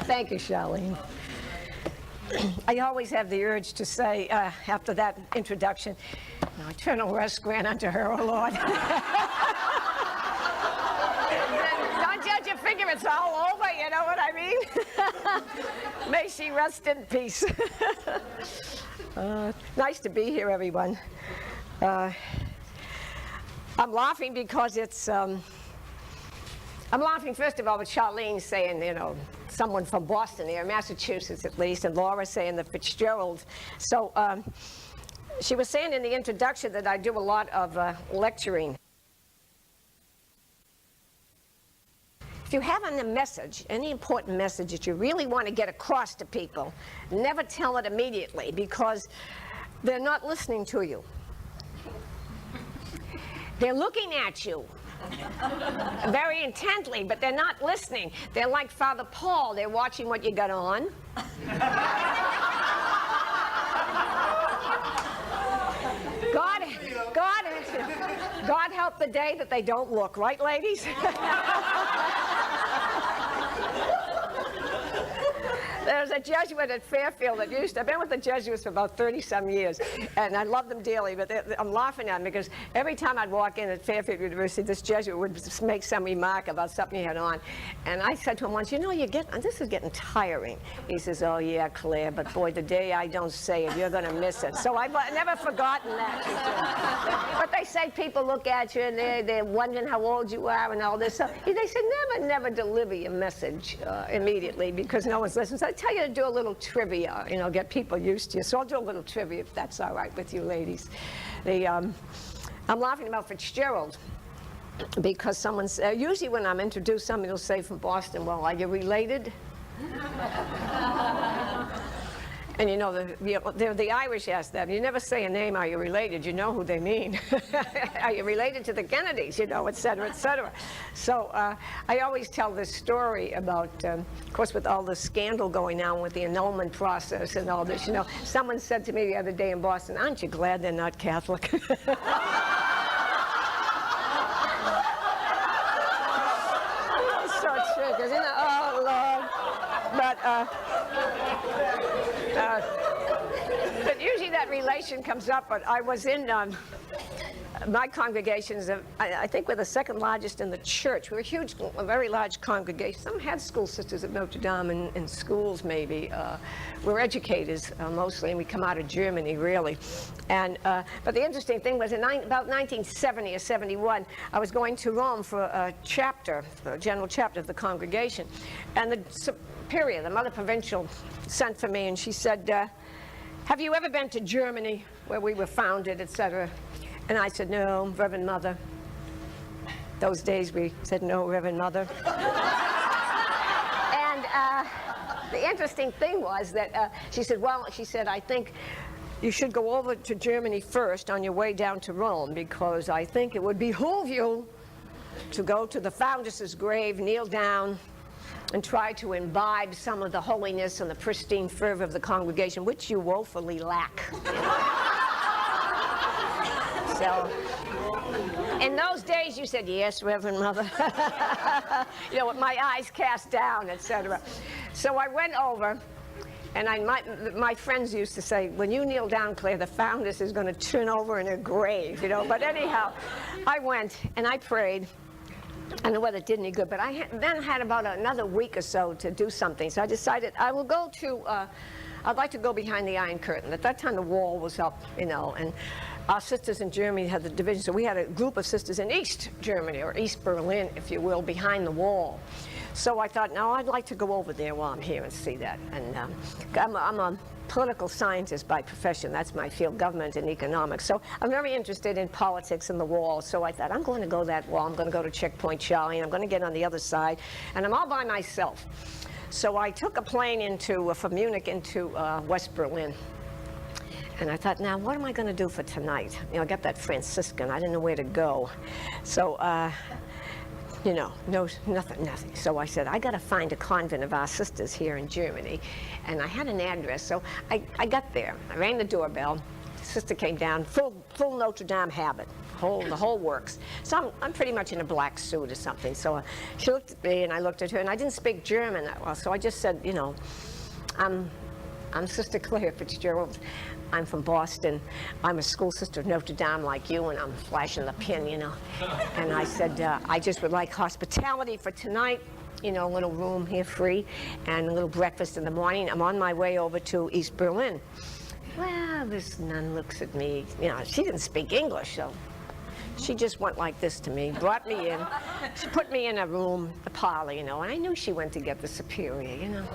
Thank you, Charlene. I always have the urge to say, after that introduction, "Now eternal rest grant unto her, O Lord." Don't judge your finger, it's all over, you know what I mean? May she rest in peace. Nice to be here, everyone. I'm laughing because it's, I'm laughing, first of all, with Charlene saying, you know, someone from Boston here, Massachusetts at least, and Laura saying the Fitzgerald. So she was saying in the introduction that I do a lot of lecturing. If you have a message, any important message that you really want to get across to people, never tell it immediately because they're not listening to you. They're looking at you very intently, but they're not listening. They're like Father Paul. They're watching what you got on. God help the day that they don't look, right, ladies? There's a Jesuit at Fairfield that I've been with the Jesuits for about 30-some years, and I love them dearly, but I'm laughing at them because every time I'd walk in at Fairfield University, this Jesuit would make some remark about something he had on, and I said to him once, you know, this is getting tiring. He says, oh yeah, Claire, but boy, the day I don't say it, you're going to miss it. So I've never forgotten that. But they say people look at you and they're wondering how old you are and all this stuff. They said never deliver your message immediately because no one's listening. So I tell you to do a little trivia, you know, get people used to you. So I'll do a little trivia if that's all right with you ladies. I'm laughing about Fitzgerald because someone's, usually when I'm introduced, somebody will say from Boston, well, are you related? And you know, the Irish ask that. You never say a name, are you related? You know who they mean. Are you related to the Kennedys, you know, et cetera, et cetera. So I always tell this story about, of course, with all the scandal going on with the annulment process and all this, you know, someone said to me the other day in Boston, aren't you glad they're not Catholic? So true, because, you know, oh, Lord. But usually that relation comes up, but I was in my congregations, I think we're the second largest in the church. We're a very large congregation. Some had school sisters at Notre Dame in schools maybe. We're educators mostly, and we come out of Germany really. And but the interesting thing was about 1970 or 71, I was going to Rome for a general chapter of the congregation. And the superior, the mother provincial, sent for me and she said, have you ever been to Germany where we were founded, etc.? And I said, no, Reverend Mother. Those days we said, no, Reverend Mother. And the interesting thing was that she said, I think you should go over to Germany first on your way down to Rome because I think it would behoove you to go to the foundress's grave, kneel down, and try to imbibe some of the holiness and the pristine fervor of the congregation, which you woefully lack. So, in those days, you said, yes, Reverend Mother. You know, with my eyes cast down, etc. So I went over, and my friends used to say, when you kneel down, Claire, the foundress is going to turn over in her grave, you know. But anyhow, I went, and I prayed. I don't know whether it did any good, but I then had about another week or so to do something. So I decided I will go to, I'd like to go behind the Iron Curtain. At that time, the wall was up, you know, and our sisters in Germany had the division. So we had a group of sisters in East Germany, or East Berlin, if you will, behind the wall. So I thought, no, I'd like to go over there while I'm here and see that. And I'm a political scientist by profession. That's my field, government and economics. So I'm very interested in politics and the wall. So I thought, I'm going to go that wall. I'm going to go to Checkpoint Charlie, and I'm going to get on the other side. And I'm all by myself. So I took a plane from Munich into West Berlin. And I thought, now, what am I going to do for tonight? You know, I got that Franciscan. I didn't know where to go. So, you know, nothing. So I said, I got to find a convent of our sisters here in Germany. And I had an address, so I got there. I rang the doorbell. The sister came down, full Notre Dame habit. the whole works. So I'm pretty much in a black suit or something. So she looked at me, and I looked at her, and I didn't speak German that well, so I just said, you know, I'm Sister Claire Fitzgerald. I'm from Boston. I'm a school sister of Notre Dame like you, and I'm flashing the pin, you know. And I said, I just would like hospitality for tonight, you know, a little room here free, and a little breakfast in the morning. I'm on my way over to East Berlin. Well, this nun looks at me. You know, she didn't speak English, so she just went like this to me, brought me in. She put me in a room, a parlor, you know, and I knew she went to get the superior, you know.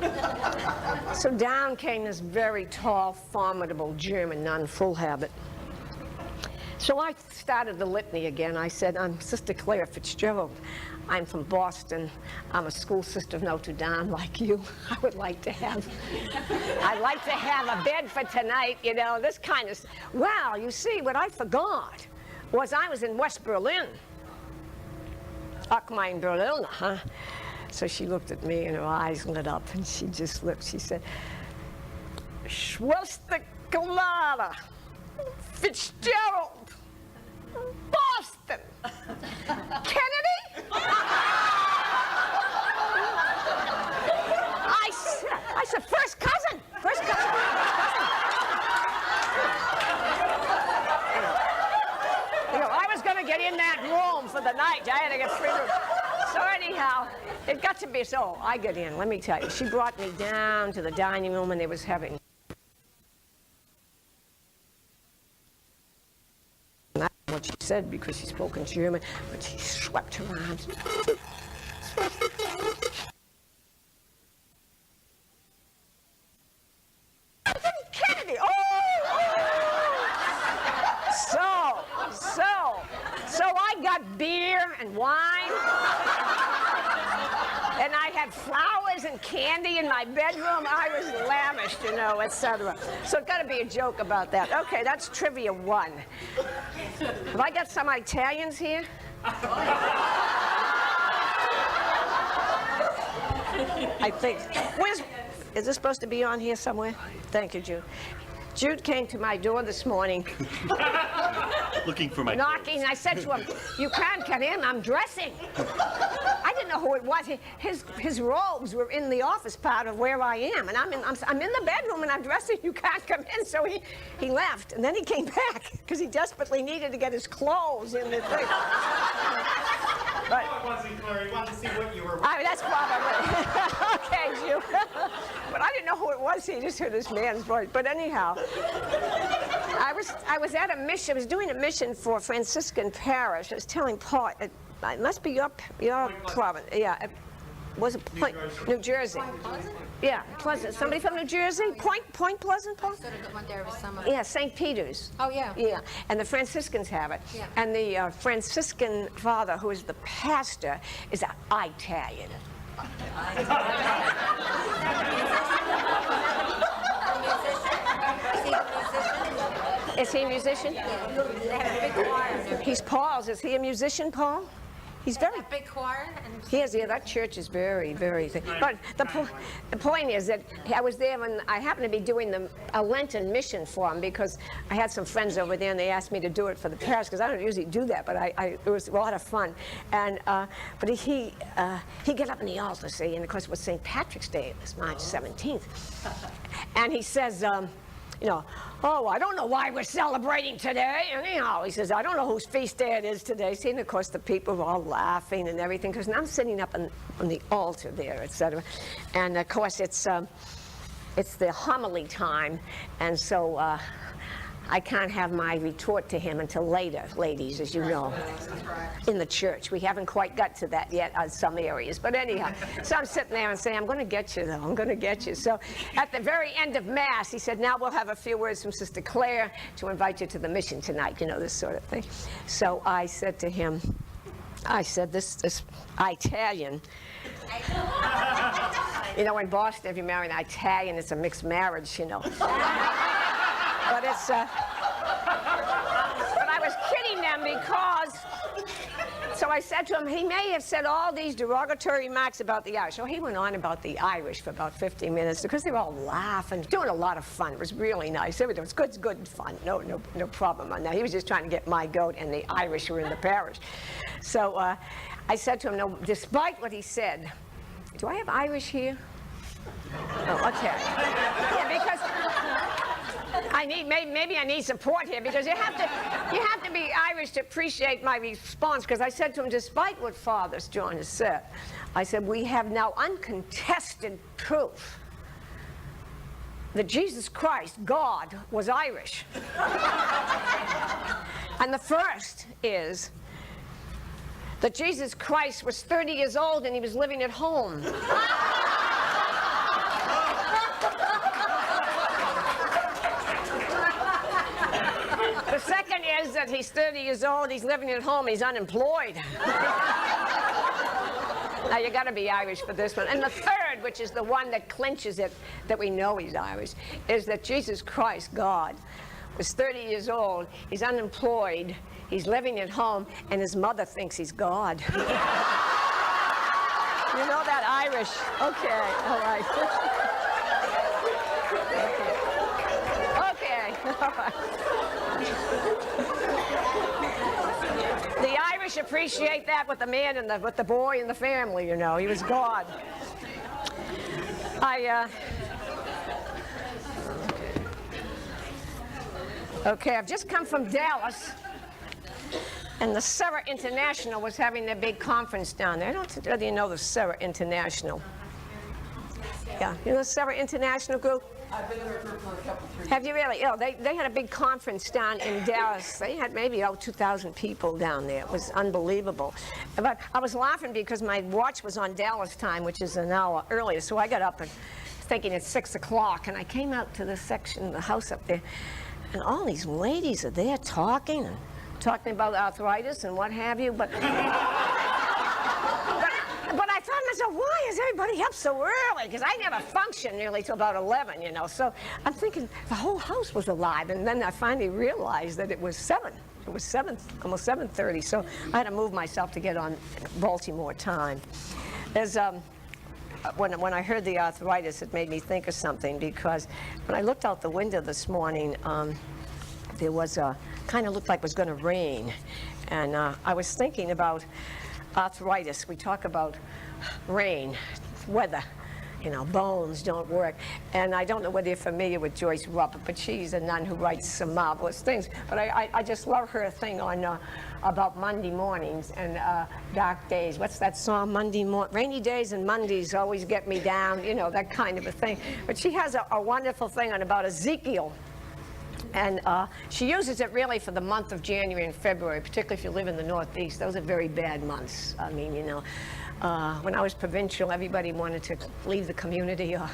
So down came this very tall, formidable German nun, full habit. So I started the litany again. I said, I'm Sister Claire Fitzgerald. I'm from Boston. I'm a school sister of Notre Dame like you. I'd like to have a bed for tonight, you know, this kind of, well, you see, what I forgot was I was in West Berlin. Ach, mein Berlin, huh? So she looked at me and her eyes lit up and she just looked, she said, Schwester Clara Fitzgerald, Boston, Kennedy? I said, first cousin. You know, I was going to get in that room for the night. I had to get free room. So anyhow, it got to be, so I get in, let me tell you. She brought me down to the dining room and they was having, not what she said because she spoke in German, but she swept her arms. Kennedy, So I got beer and wine, and I had flowers and candy in my bedroom. I was lavished, you know, etc. So it's got to be a joke about that. Okay, that's trivia 1. Have I got some Italians here? I think. Is this supposed to be on here somewhere? Thank you, Jude. Jude came to my door this morning. Looking for my knocking. clothes. I said to him, you can't get in, I'm dressing. I didn't know who it was. His robes were in the office part of where I am. And I'm in the bedroom and I'm dressing, you can't come in. So he left. And then he came back because he desperately needed to get his clothes in the thing. But it wasn't Claire. He wanted to see what you were. That's probably. Okay, Jude. But I didn't know who it was. He just heard this man's voice. But anyhow, I was at a mission. I was doing a mission for Franciscan parish. I was telling Paul, it must be your province. Yeah. Was it New Jersey? Point Pleasant? Yeah, Pleasant. Somebody from New Jersey? Point Pleasant, Paul? Sort of went there with summer. Yeah, St. Peter's. Oh, yeah. Yeah, and the Franciscans have it. Yeah. And the Franciscan father, who is the pastor, is Italian. Is he a musician? They have a big choir. He's Paul's. Is he a musician, Paul? He's very. A big choir. And He is, yeah, that church is very, very thick. But the point is that I was there when I happened to be doing a Lenten mission for him because I had some friends over there and they asked me to do it for the parish because I don't usually do that, but it was a lot of fun. And but he got up in the altar, see, and of course it was St. Patrick's Day, it was March 17th. And he says, you know, oh, I don't know why we're celebrating today. Anyhow, he says, I don't know whose feast day it is today. See, and of course the people were all laughing and everything because I'm sitting up on the altar there, etc. And of course it's the homily time, and so I can't have my retort to him until later, ladies, as you know, in the church. We haven't quite got to that yet in some areas. But anyhow, so I'm sitting there and saying, I'm going to get you, though. I'm going to get you. So at the very end of Mass, he said, now we'll have a few words from Sister Claire to invite you to the mission tonight, you know, this sort of thing. So I said to him, this Italian, you know, in Boston, if you marry an Italian, it's a mixed marriage, you know. But it's, but I was kidding them because So I said to him, he may have said all these derogatory remarks about the Irish. So he went on about the Irish for about 15 minutes because they were all laughing, doing a lot of fun. It was really nice. It was good fun. No problem on that. He was just trying to get my goat and the Irish who were in the parish. So I said to him, no, despite what he said, do I have Irish here? Oh, okay. Yeah, because maybe I need support here because you have to be Irish to appreciate my response. Because I said to him, despite what Father John has said, I said we have now uncontested proof that Jesus Christ, God, was Irish. And the first is that Jesus Christ was 30 years old and he was living at home. The second is that he's 30 years old, he's living at home, he's unemployed. Now you got to be Irish for this one. And the third, which is the one that clinches it, that we know he's Irish, is that Jesus Christ, God, was 30 years old, he's unemployed, he's living at home, and his mother thinks he's God. You know that Irish? Okay, all right. Okay, all right. The Irish appreciate that with the man and with the boy and the family, you know. He was God. Okay, I've just come from Dallas, and the Sarah International was having their big conference down there. I don't know whether you know the Sarah International. Yeah, you know the Sarah International group? I've been there for a couple, 3 Have you really? Oh, they had a big conference down in Dallas. They had maybe 2,000 people down there. It was unbelievable. But I was laughing because my watch was on Dallas time, which is an hour earlier. So I got up and thinking it's 6 o'clock, and I came out to this section, the house up there, and all these ladies are there talking about arthritis and what have you. But I thought to myself, why is everybody up so early? Because I never function nearly till about 11, you know. So I'm thinking the whole house was alive. And then I finally realized that it was 7. It was 7, almost 7:30. So I had to move myself to get on Baltimore time. There's, when I heard the arthritis, it made me think of something. Because when I looked out the window this morning, there was kind of looked like it was going to rain. And I was thinking about arthritis. We talk about rain, weather, you know, bones don't work. And I don't know whether you're familiar with Joyce Rupp, but she's a nun who writes some marvelous things. But I just love her thing on about Monday mornings and dark days. What's that song? Rainy days and Mondays always get me down, you know, that kind of a thing. But she has a wonderful thing on about Ezekiel. And she uses it really for the month of January and February, particularly if you live in the Northeast. Those are very bad months. I mean, you know, when I was provincial, everybody wanted to leave the community or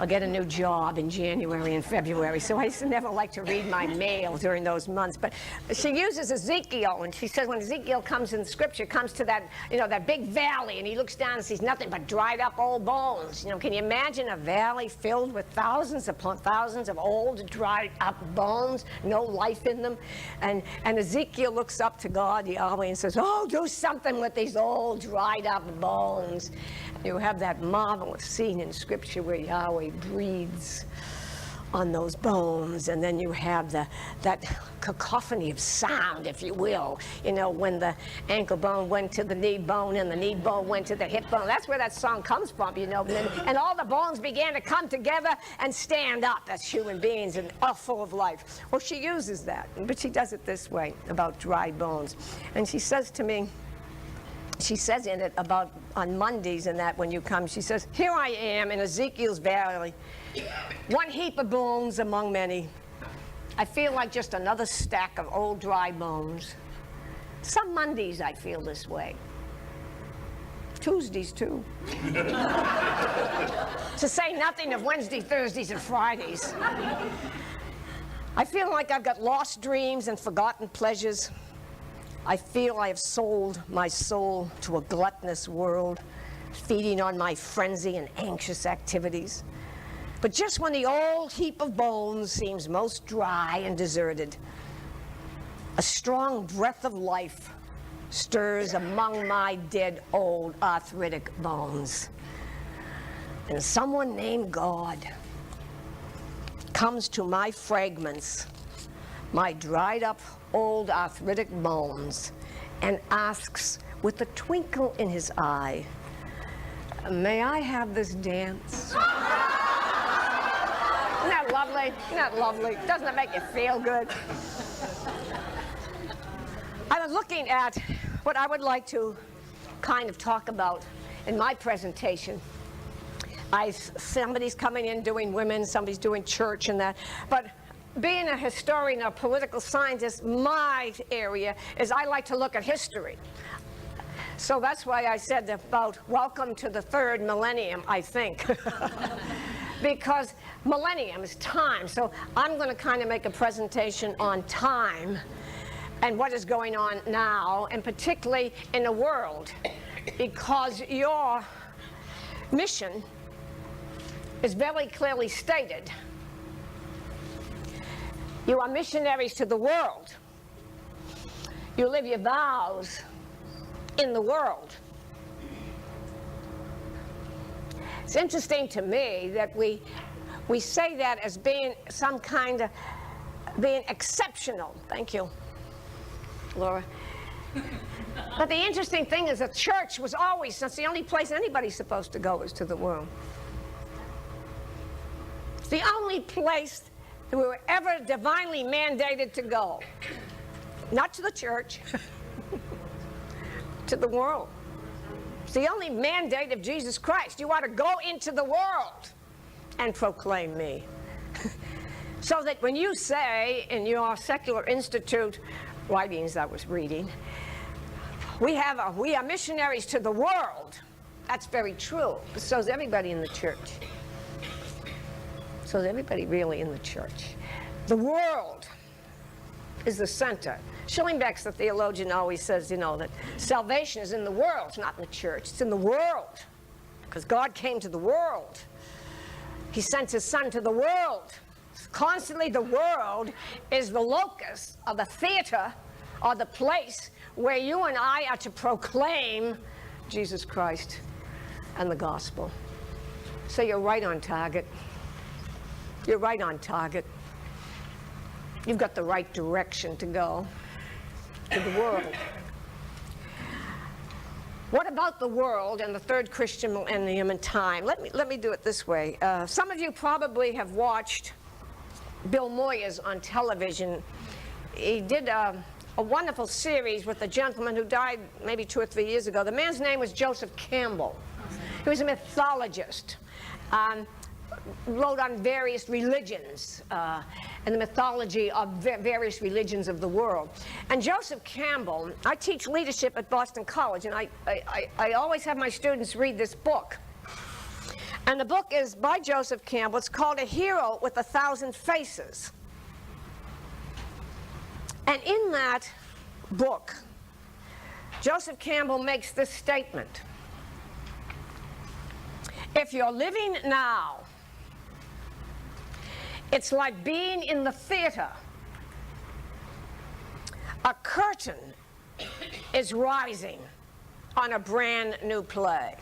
get a new job in January and February. So I used to never like to read my mail during those months. But she uses Ezekiel, and she says when Ezekiel comes in Scripture, comes to that, you know, that big valley, and he looks down and sees nothing but dried up old bones. You know, can you imagine a valley filled with thousands upon thousands of old, dried up bones, no life in them? And Ezekiel looks up to God, Yahweh, and says, oh, do something with these old, dried up bones. You have that marvelous scene in Scripture where Yahweh breathes on those bones, and then you have that cacophony of sound, if you will. You know, when the ankle bone went to the knee bone and the knee bone went to the hip bone. That's where that song comes from, you know. And all the bones began to come together and stand up as human beings and are full of life. Well, she uses that, but she does it this way about dry bones. And she says to me, she says in it about on Mondays and that when you come, she says, here I am in Ezekiel's valley, one heap of bones among many. I feel like just another stack of old dry bones. Some Mondays I feel this way. Tuesdays too. To say nothing of Wednesdays, Thursdays, and Fridays. I feel like I've got lost dreams and forgotten pleasures. I feel I have sold my soul to a gluttonous world, feeding on my frenzy and anxious activities. But just when the old heap of bones seems most dry and deserted, a strong breath of life stirs among my dead old arthritic bones. And someone named God comes to my fragments, my dried up old arthritic bones, and asks with a twinkle in his eye, may I have this dance? Isn't that lovely? Isn't that lovely? Doesn't it make you feel good? I was looking at what I would like to kind of talk about in my presentation. Somebody's coming in doing women, somebody's doing church and that. But being a historian or political scientist, my area is I like to look at history. So that's why I said about welcome to the third millennium, I think. Because millennium is time. So I'm going to kind of make a presentation on time and what is going on now, and particularly in the world, because your mission is very clearly stated. You are missionaries to the world. You live your vows in the world. It's interesting to me that we say that as being some kind of being exceptional. Thank you, Laura. But the interesting thing is the church was always, that's the only place anybody's supposed to go is to the world. It's the only place that we were ever divinely mandated to go. Not to the church, to the world. It's the only mandate of Jesus Christ. You ought to go into the world and proclaim me. So that when you say in your secular institute writings I was reading, we are missionaries to the world. That's very true. But so is everybody in the church. So is everybody really in the church. The world is the center. Schillingbeck's the theologian always says, you know, that salvation is in the world, it's not in the church. It's in the world. Because God came to the world. He sent his son to the world. Constantly the world is the locus of the theater or the place where you and I are to proclaim Jesus Christ and the gospel. So you're right on target. You're right on target. You've got the right direction to go to the world. What about the world and the third Christian millennium and time? Let me do it this way. Some of you probably have watched Bill Moyers on television. He did a wonderful series with a gentleman who died maybe 2 or 3 years ago. The man's name was Joseph Campbell. He was a mythologist. Wrote on various religions and the mythology of various religions of the world. And Joseph Campbell, I teach leadership at Boston College, and I always have my students read this book. And the book is by Joseph Campbell. It's called A Hero with 1,000 Faces. And in that book, Joseph Campbell makes this statement. If you're living now, it's like being in the theater. A curtain is rising on a brand new play.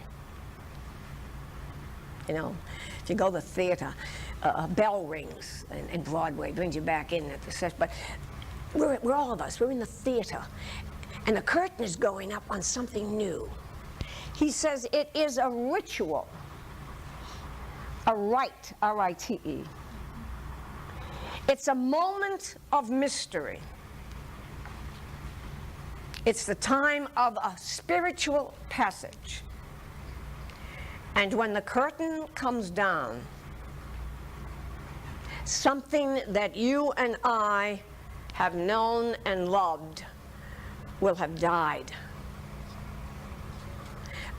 You know, if you go to the theater, a bell rings, and Broadway brings you back in at the session. But we're all of us, we're in the theater, and the curtain is going up on something new. He says it is a ritual, a rite, R-I-T-E. It's a moment of mystery. It's the time of a spiritual passage. And when the curtain comes down, something that you and I have known and loved will have died.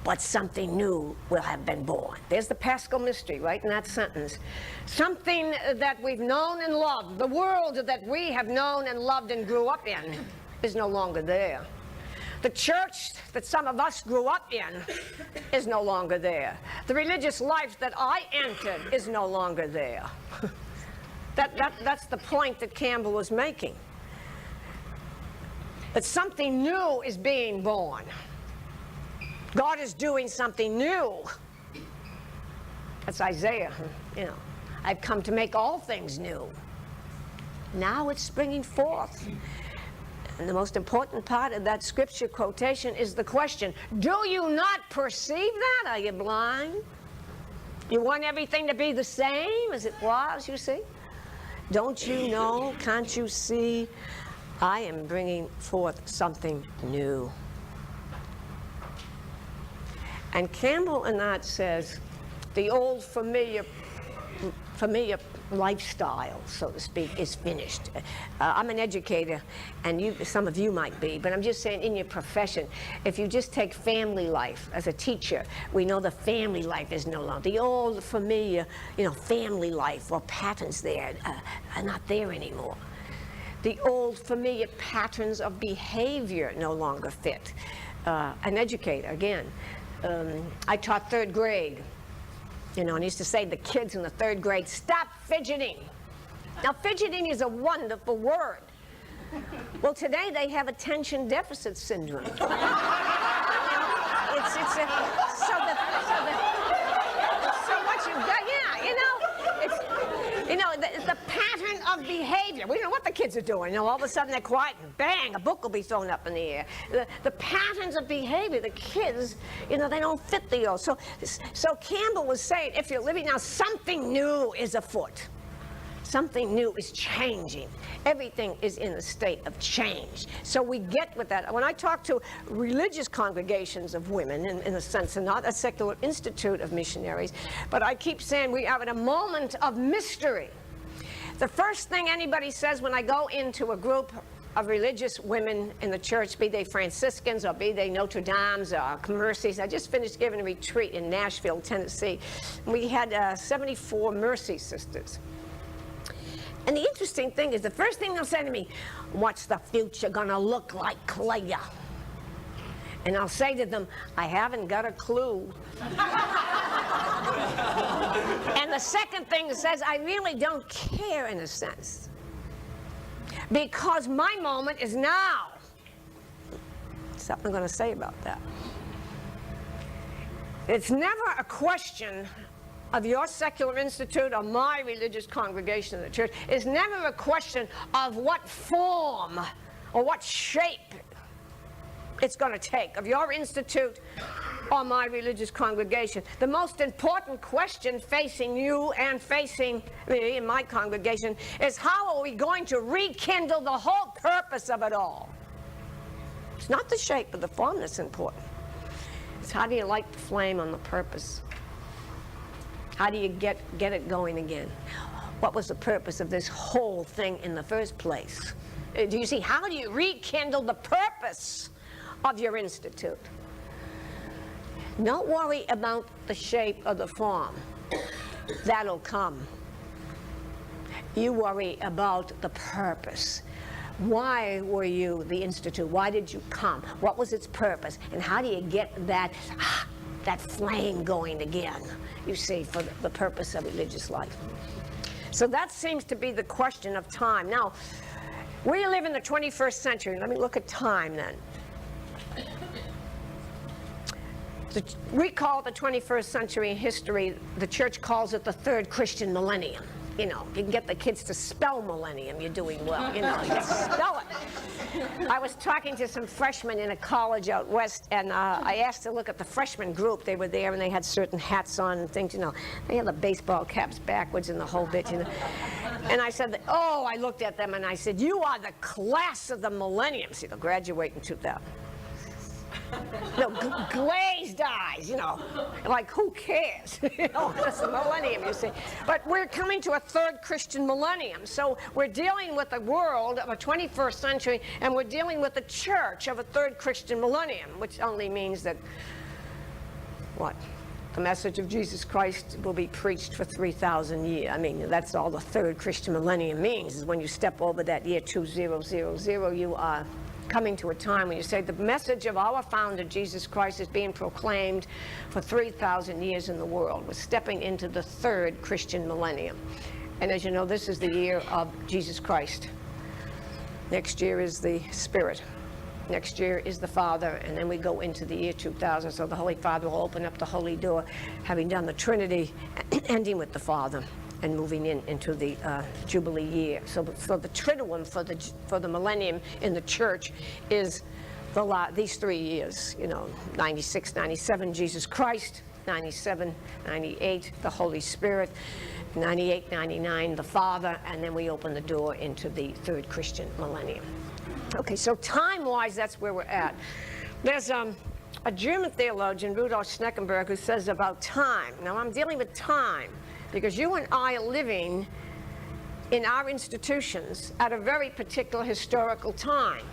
But something new will have been born. There's the Paschal mystery right in that sentence. Something that we've known and loved, the world that we have known and loved and grew up in, is no longer there. The church that some of us grew up in is no longer there. The religious life that I entered is no longer there. That's the point that Campbell was making. that something new is being born. God is doing something new. That's Isaiah, you know. I've come to make all things new. Now it's springing forth. And the most important part of that scripture quotation is the question, do you not perceive that? Are you blind? You want everything to be the same as it was, you see? Don't you know? Can't you see? I am bringing forth something new. And Campbell Annott says, the old familiar lifestyle, so to speak, is finished. I'm an educator, and some of you might be, but I'm just saying in your profession, if you just take family life as a teacher, we know the family life is no longer. The old familiar, family life or patterns there are not there anymore. The old familiar patterns of behavior no longer fit. An educator, again, I taught third grade. And I used to say to the kids in the third grade, stop fidgeting. Now, fidgeting is a wonderful word. Well, today they have attention deficit syndrome. So what you got, it's the pattern of behavior. We know what the kids are doing. All of a sudden they're quiet and bang, a book will be thrown up in the air. The patterns of behavior, the kids, they don't fit the old. So Campbell was saying, if you're living now, something new is afoot. Something new is changing. Everything is in a state of change. So we get with that. When I talk to religious congregations of women, in a sense, and not a secular institute of missionaries, but I keep saying we are at a moment of mystery. The first thing anybody says when I go into a group of religious women in the church, be they Franciscans or be they Notre Dames or Mercies. I just finished giving a retreat in Nashville, Tennessee. We had 74 Mercy sisters. And the interesting thing is, the first thing they'll say to me, what's the future gonna look like, Clea? And I'll say to them, I haven't got a clue. And the second thing says, I really don't care in a sense. Because my moment is now. Something I'm gonna say about that. It's never a question of your secular institute or my religious congregation in the church. It's never a question of what form or what shape it's going to take of your institute or my religious congregation. The most important question facing you and facing me in my congregation is, how are we going to rekindle the whole purpose of it all? It's not the shape or the form that's important. It's how do you light the flame on the purpose? How do you get it going again? What was the purpose of this whole thing in the first place? Do you see? How do you rekindle the purpose of your institute? Don't worry about the shape or the form. That'll come. You worry about the purpose. Why were you the institute? Why did you come? What was its purpose? And how do you get that flame going again, you see, for the purpose of religious life? So that seems to be the question of time. Now, we live in the 21st century. Let me look at time then. We call the 21st century in history, the church calls it the third Christian millennium. You can get the kids to spell millennium, you're doing well. You can spell it. I was talking to some freshmen in a college out west, and I asked to look at the freshman group. They were there, and they had certain hats on and things, They had the baseball caps backwards and the whole bit, And I said, I looked at them, and I said, you are the class of the millennium. See, they'll graduate in 2000. No, glazed eyes, like who cares? It's the millennium, you see. But we're coming to a third Christian millennium. So we're dealing with a world of a 21st century, and we're dealing with the church of a third Christian millennium, which only means that, what? The message of Jesus Christ will be preached for 3,000 years. I mean, that's all the third Christian millennium means, is when you step over that year 2000, you are coming to a time when you say the message of our founder, Jesus Christ, is being proclaimed for 3,000 years in the world. We're stepping into the third Christian millennium. And as you know, this is the year of Jesus Christ. Next year is the Spirit. Next year is the Father, and then we go into the year 2000. So the Holy Father will open up the Holy Door, having done the Trinity, ending with the Father, and moving into the Jubilee year. So the Triduum for the millennium in the church is these 3 years. 96, 97, Jesus Christ. 97, 98, the Holy Spirit. 98, 99, the Father, and then we open the door into the third Christian millennium. Okay, so time-wise, that's where we're at. There's a German theologian, Rudolf Schneckenberg, who says about time. Now, I'm dealing with time because you and I are living in our institutions at a very particular historical time.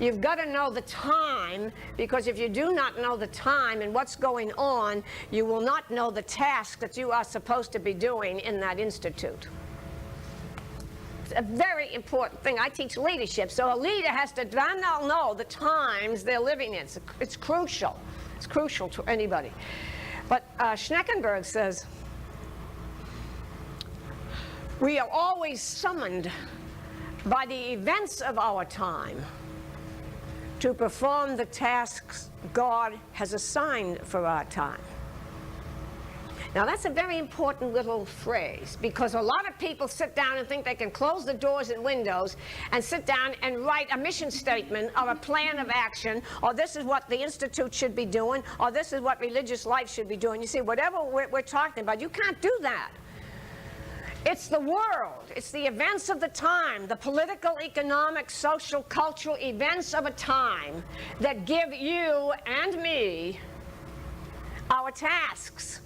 You've got to know the time, because if you do not know the time and what's going on, you will not know the task that you are supposed to be doing in that institute. It's a very important thing. I teach leadership, so a leader has to know the times they're living in. It's crucial. It's crucial to anybody. But Schneckenberg says, we are always summoned by the events of our time to perform the tasks God has assigned for our time. Now, that's a very important little phrase, because a lot of people sit down and think they can close the doors and windows and sit down and write a mission statement or a plan of action, or this is what the Institute should be doing, or this is what religious life should be doing. You see, whatever we're talking about, you can't do that. It's the world. It's the events of the time, the political, economic, social, cultural events of a time that give you and me our tasks.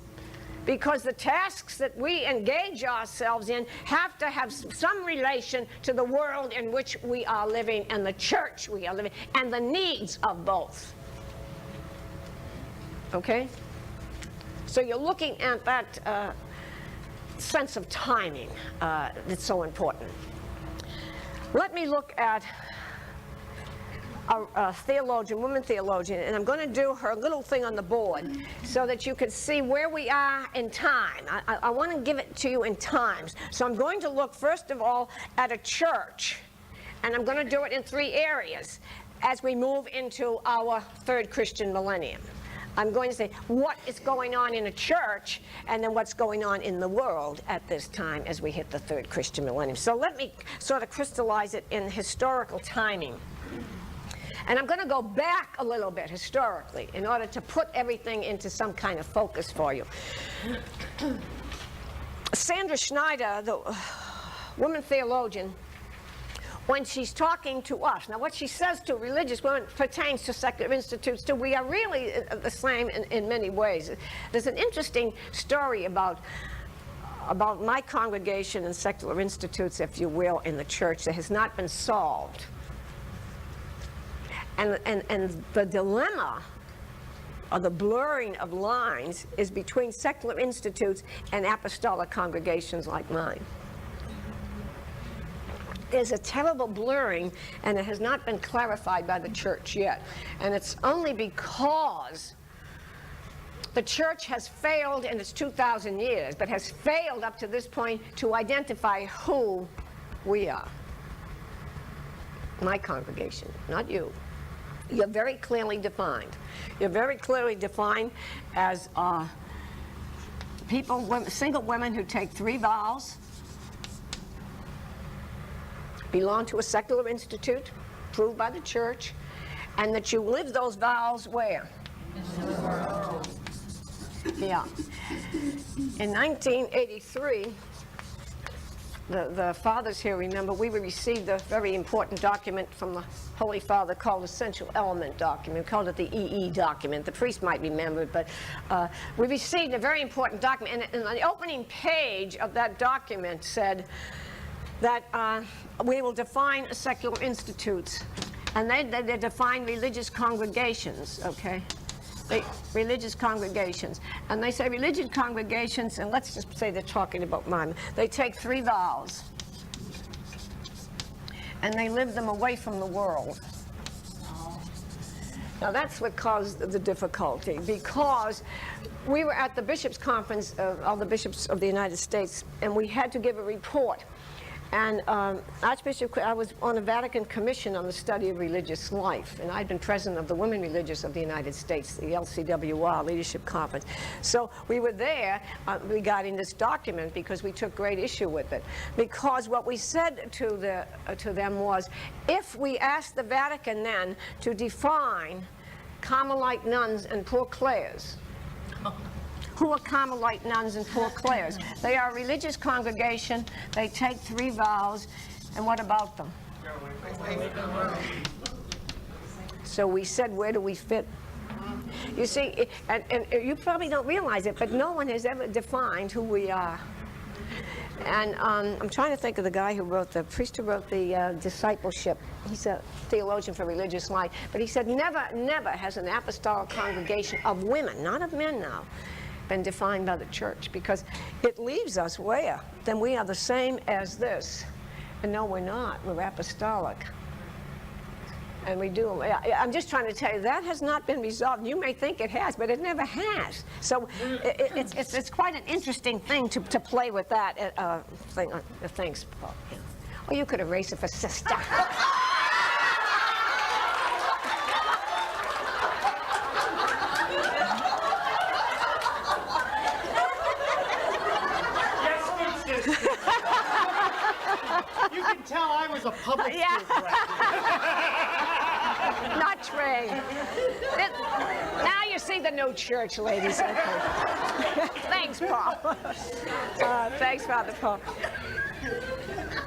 Because the tasks that we engage ourselves in have to have some relation to the world in which we are living and the church we are living, and the needs of both. Okay? So you're looking at that sense of timing that's so important. Let me look at a theologian, woman theologian, and I'm going to do her little thing on the board so that you can see where we are in time. I want to give it to you in times. So I'm going to look first of all at a church, and I'm going to do it in 3 areas as we move into our third Christian millennium. I'm going to say what is going on in a church and then what's going on in the world at this time as we hit the third Christian millennium. So let me sort of crystallize it in historical timing. And I'm going to go back a little bit historically in order to put everything into some kind of focus for you. Sandra Schneider, the woman theologian, when she's talking to us, now what she says to religious women pertains to secular institutes too. We are really the same in many ways. There's an interesting story about my congregation and secular institutes, if you will, in the church that has not been solved. And the dilemma or the blurring of lines is between secular institutes and apostolic congregations like mine. There's a terrible blurring, and it has not been clarified by the church yet. And it's only because the church has failed in its 2,000 years, but has failed up to this point to identify who we are. My congregation, not you. You're very clearly defined. You're very clearly defined as single women who take 3 vows, belong to a secular institute, approved by the church, and that you live those vows where? In the world. Yeah. In 1983, the fathers here remember we received a very important document from the Holy Father called Essential Element Document. We called it the EE document. The priest might remember it, but we received a very important document. And the opening page of that document said that we will define secular institutes, and they define religious congregations, okay? Religious congregations. And they say religious congregations, and let's just say they're talking about mine, they take 3 vows, and they live them away from the world. Now that's what caused the difficulty, because we were at the bishops' conference, all the bishops of the United States, and we had to give a report. And Archbishop, I was on the Vatican Commission on the study of religious life, and I'd been president of the Women Religious of the United States, the LCWR Leadership Conference. So we were there regarding this document because we took great issue with it. Because what we said to them was, if we asked the Vatican then to define Carmelite nuns and Poor Clares. Who are Carmelite nuns and Poor Clares? They are a religious congregation. They take 3 vows. And what about them? So we said, where do we fit? You see, and you probably don't realize it, but no one has ever defined who we are. And I'm trying to think of the guy who wrote, the priest who wrote the Discipleship. He's a theologian for religious life. But he said, never, never has an apostolic congregation of women, not of men now, been defined by the church, because it leaves us where? Then we are the same as this. And no, we're not. We're apostolic. And we do. I'm just trying to tell you, that has not been resolved. You may think it has, but it never has. So it's quite an interesting thing to play with that thing. Thanks, Paul. Oh, you could erase it for sister. You can tell I was a public school graduate. Not trained. Now you see the new church, ladies. Okay. Thanks, Paul. Thanks, Father Paul.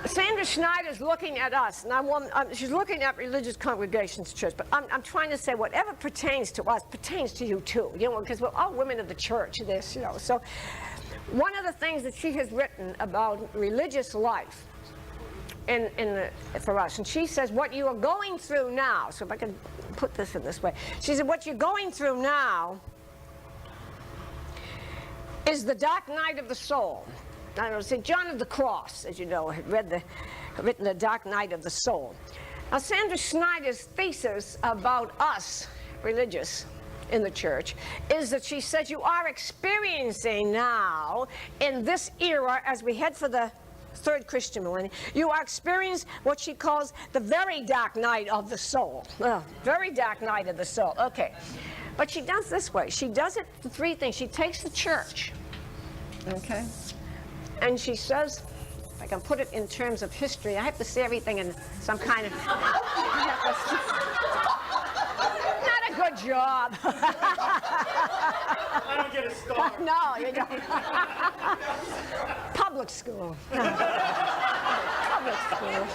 Sandra Schneider's looking at us, and she's looking at Religious Congregations Church, but I'm trying to say whatever pertains to us pertains to you too, you know, because we're all women of the church, this, you know. So one of the things that she has written about religious life for us, and she says what you are going through now, so if I can put this in this way, she said what you're going through now is the dark night of the soul. I don't know, St. John of the Cross, as you know, had written the dark night of the soul. Now Sandra Schneider's thesis about us religious in the church is that she says you are experiencing now in this era as we head for the third Christian millennium, you are experiencing what she calls the very dark night of the soul. Very dark night of the soul. Okay. But she does this way. She does it for 3 things. She takes the church, okay, and she says, if I can put it in terms of history, I have to say everything in some kind of... Not a good job. I don't get a star. No, you don't. Public school. Public school.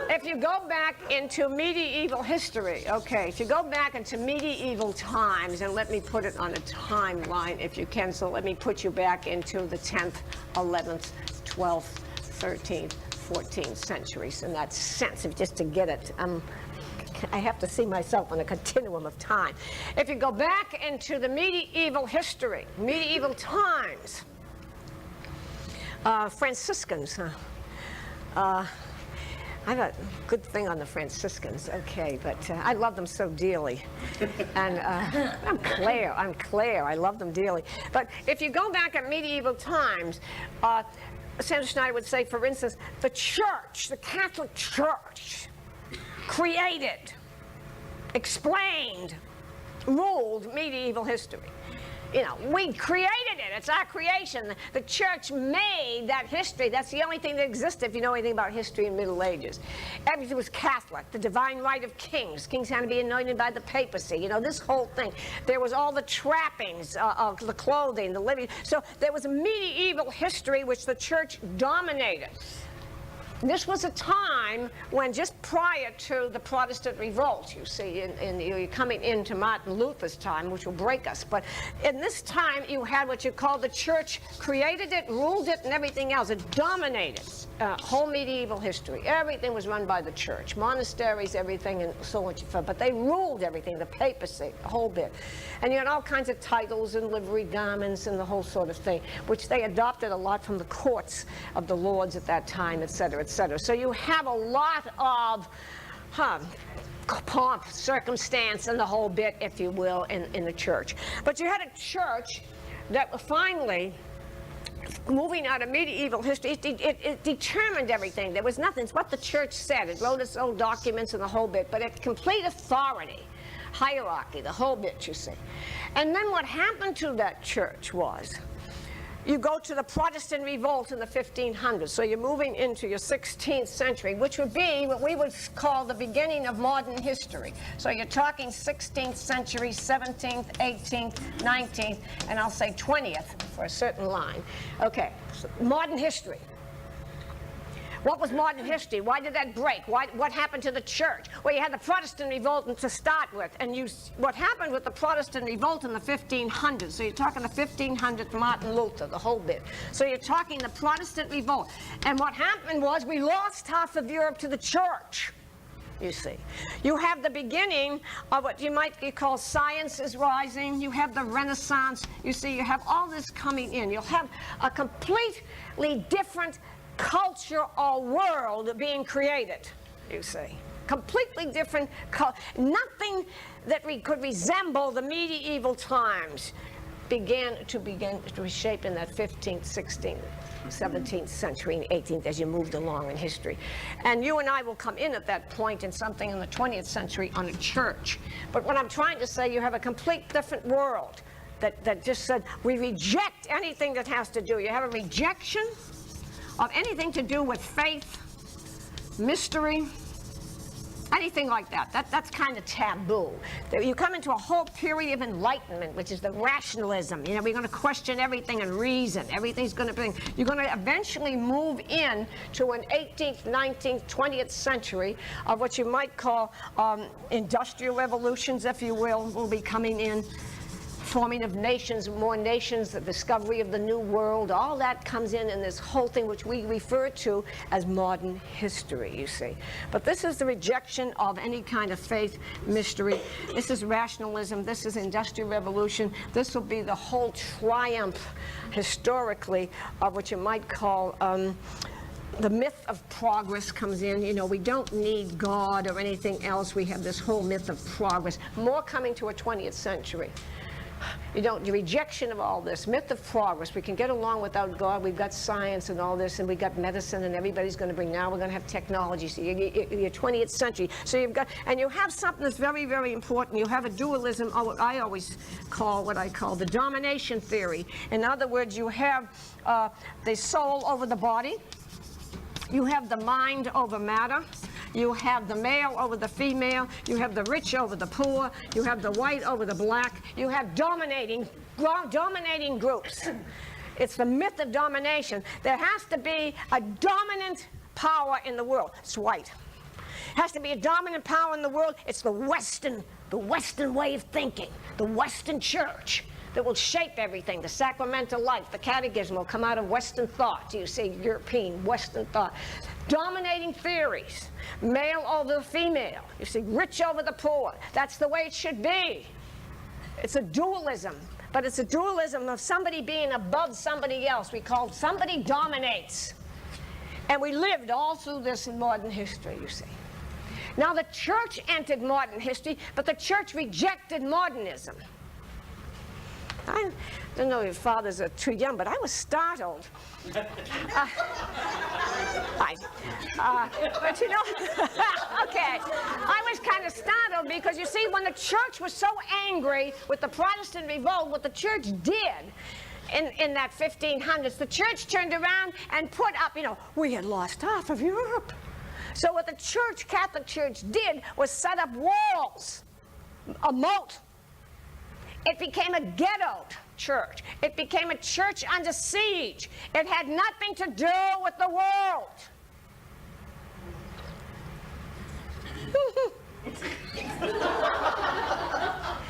If you go back into medieval history, okay, if you go back into medieval times, and let me put it on a timeline if you can, so let me put you back into the 10th, 11th, 12th, 13th, 14th centuries in that sense, just to get it. I have to see myself on a continuum of time. If you go back into the medieval history, medieval times, Franciscans, I have a good thing on the Franciscans, okay, but I love them so dearly. And I'm Claire, I love them dearly. But if you go back at medieval times, Sandra Schneider would say, for instance, the church, the Catholic Church, created, explained, ruled medieval history. You know, we created it. It's our creation. The church made that history. That's the only thing that existed if you know anything about history in the Middle Ages. Everything was Catholic. The divine right of kings. Kings had to be anointed by the papacy. You know, this whole thing. There was all the trappings of the clothing, the living. So there was a medieval history which the church dominated. This was a time when, just prior to the Protestant revolt, you see, you're coming into Martin Luther's time, which will break us. But in this time, you had what you call the church created it, ruled it, and everything else. It dominated whole medieval history. Everything was run by the church, monasteries, everything, and so on. But they ruled everything, the papacy, the whole bit. And you had all kinds of titles and livery garments and the whole sort of thing, which they adopted a lot from the courts of the lords at that time, etc., etc. So you have a lot of pomp, circumstance, and the whole bit, if you will, in the church. But you had a church that finally moving out of medieval history, it determined everything. There was nothing. It's what the church said. It wrote its own documents and the whole bit, but it complete authority, hierarchy, the whole bit, you see. And then what happened to that church was, you go to the Protestant revolt in the 1500s, so you're moving into your 16th century, which would be what we would call the beginning of modern history. So you're talking 16th century, 17th, 18th, 19th, and I'll say 20th for a certain line. Okay, so modern history. What was modern history? Why did that break? What happened to the church? Well, you had the Protestant revolt to start with, and what happened with the Protestant revolt in the 1500s? So you're talking the 1500s, Martin Luther, the whole bit. So you're talking the Protestant revolt. And what happened was we lost half of Europe to the church, you see. You have the beginning of what you might call science is rising. You have the Renaissance. You see, you have all this coming in. You'll have a completely different culture or world being created, you see. Completely different, nothing that could resemble the medieval times began to reshape in that 15th, 16th, 17th century and 18th as you moved along in history. And you and I will come in at that point in something in the 20th century on a church. But what I'm trying to say, you have a complete different world that just said, we reject anything that has to do. You have a rejection of anything to do with faith, mystery, anything like that. That's kind of taboo. You come into a whole period of enlightenment, which is the rationalism. You know, we're going to question everything and reason. Everything's going to be. You're going to eventually move in to an 18th, 19th, 20th century of what you might call industrial revolutions, if you will be coming in. Forming of nations, more nations, the discovery of the new world, all that comes in this whole thing which we refer to as modern history, you see. But this is the rejection of any kind of faith, mystery. This is rationalism. This is industrial revolution. This will be the whole triumph historically of what you might call the myth of progress comes in. You know, we don't need God or anything else. We have this whole myth of progress. More coming to a 20th century. You don't, the rejection of all this, myth of progress. We can get along without God. We've got science and all this, and we've got medicine, and everybody's going to bring, now we're going to have technology. So you're 20th century. So you've got, and you have something that's very, very important. You have a dualism, or what I always call, what I call the domination theory. In other words, you have the soul over the body. You have the mind over matter. You have the male over the female. You have the rich over the poor. You have the white over the black. You have dominating groups. It's the myth of domination. There has to be a dominant power in the world. It's white. Has to be a dominant power in the world. It's the Western way of thinking, the Western church that will shape everything. The sacramental life, the catechism will come out of Western thought. You see, European, Western thought. Dominating theories, male over the female. You see, rich over the poor. That's the way it should be. It's a dualism, but it's a dualism of somebody being above somebody else. We call somebody dominates. And we lived all through this in modern history, you see. Now the church entered modern history, but the church rejected modernism. I don't know if your fathers are too young, but I was startled. But you know, okay, I was kind of startled because, you see, when the church was so angry with the Protestant revolt, what the church did in that 1500s, the church turned around and put up, you know, we had lost half of Europe. So what the church, Catholic Church, did was set up walls, a moat. It became a ghetto church. It became a church under siege. It had nothing to do with the world.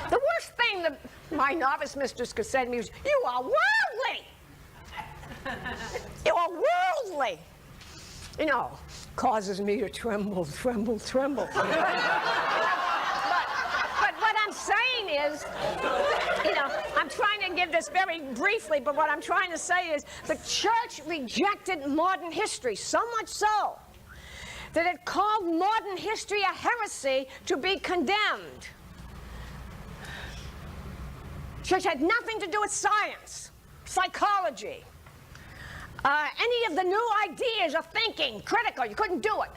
The worst thing that my novice mistress could say to me was, "You are worldly. You are worldly." You know, causes me to tremble, tremble, tremble. But what I'm saying is, you know, I'm trying to give this very briefly, but what I'm trying to say is the church rejected modern history, so much so that it called modern history a heresy to be condemned. Church had nothing to do with science, psychology. any of the new ideas of thinking, critical. You couldn't do it.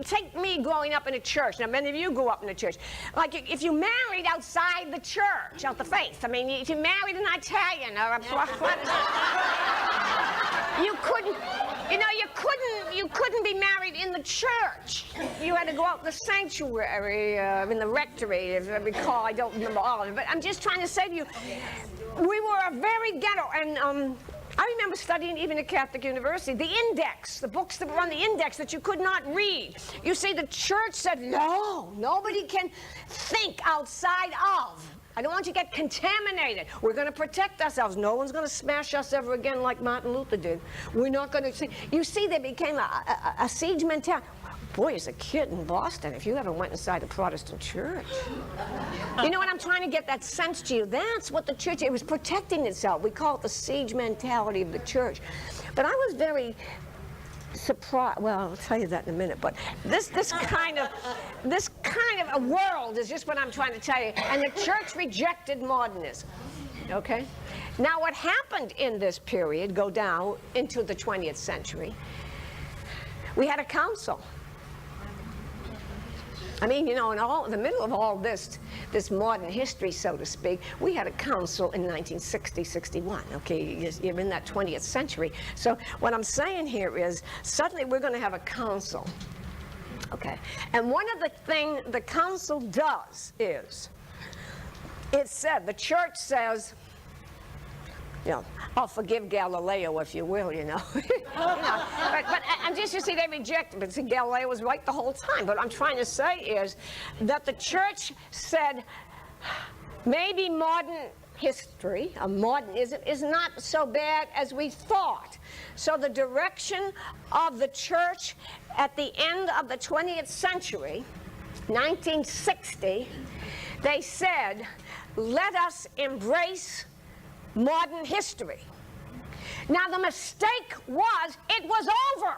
Take me growing up in a church. Now, many of you grew up in a church. Like, if you married outside the church, out the faith, I mean, if you married an Italian or a you couldn't, you couldn't be married in the church. You had to go out in the sanctuary, in the rectory, if I recall. I don't remember all of it, but I'm just trying to say to you, we were a very ghetto, and I remember studying even at Catholic University, the index, the books that were on the index that you could not read. You see, the church said, no, nobody can think outside of. I don't want you to get contaminated. We're going to protect ourselves. No one's going to smash us ever again like Martin Luther did. We're not going to see. You see, there became a siege mentality. Boy, as a kid in Boston, if you ever went inside a Protestant church. You know what, I'm trying to get that sense to you. That's what the church, it was protecting itself. We call it the siege mentality of the church. But I was very surprised. Well, I'll tell you that in a minute. But this kind of a world is just what I'm trying to tell you. And the church rejected modernism. Okay? Now, what happened in this period, go down into the 20th century, we had a council. I mean, you know, in the middle of all this modern history, so to speak, we had a council in 1960-61, okay? You're in that 20th century. So what I'm saying here is, suddenly we're going to have a council, okay? And one of the things the council does is, it said, the church says, you know, I'll forgive Galileo, if you will, you know. But I'm just, you see, they rejected, but see, Galileo was right the whole time. But what I'm trying to say is that the church said, maybe modern history, modernism, is not so bad as we thought. So the direction of the church at the end of the 20th century, 1960, they said, let us embrace modern history. Now, the mistake was, it was over.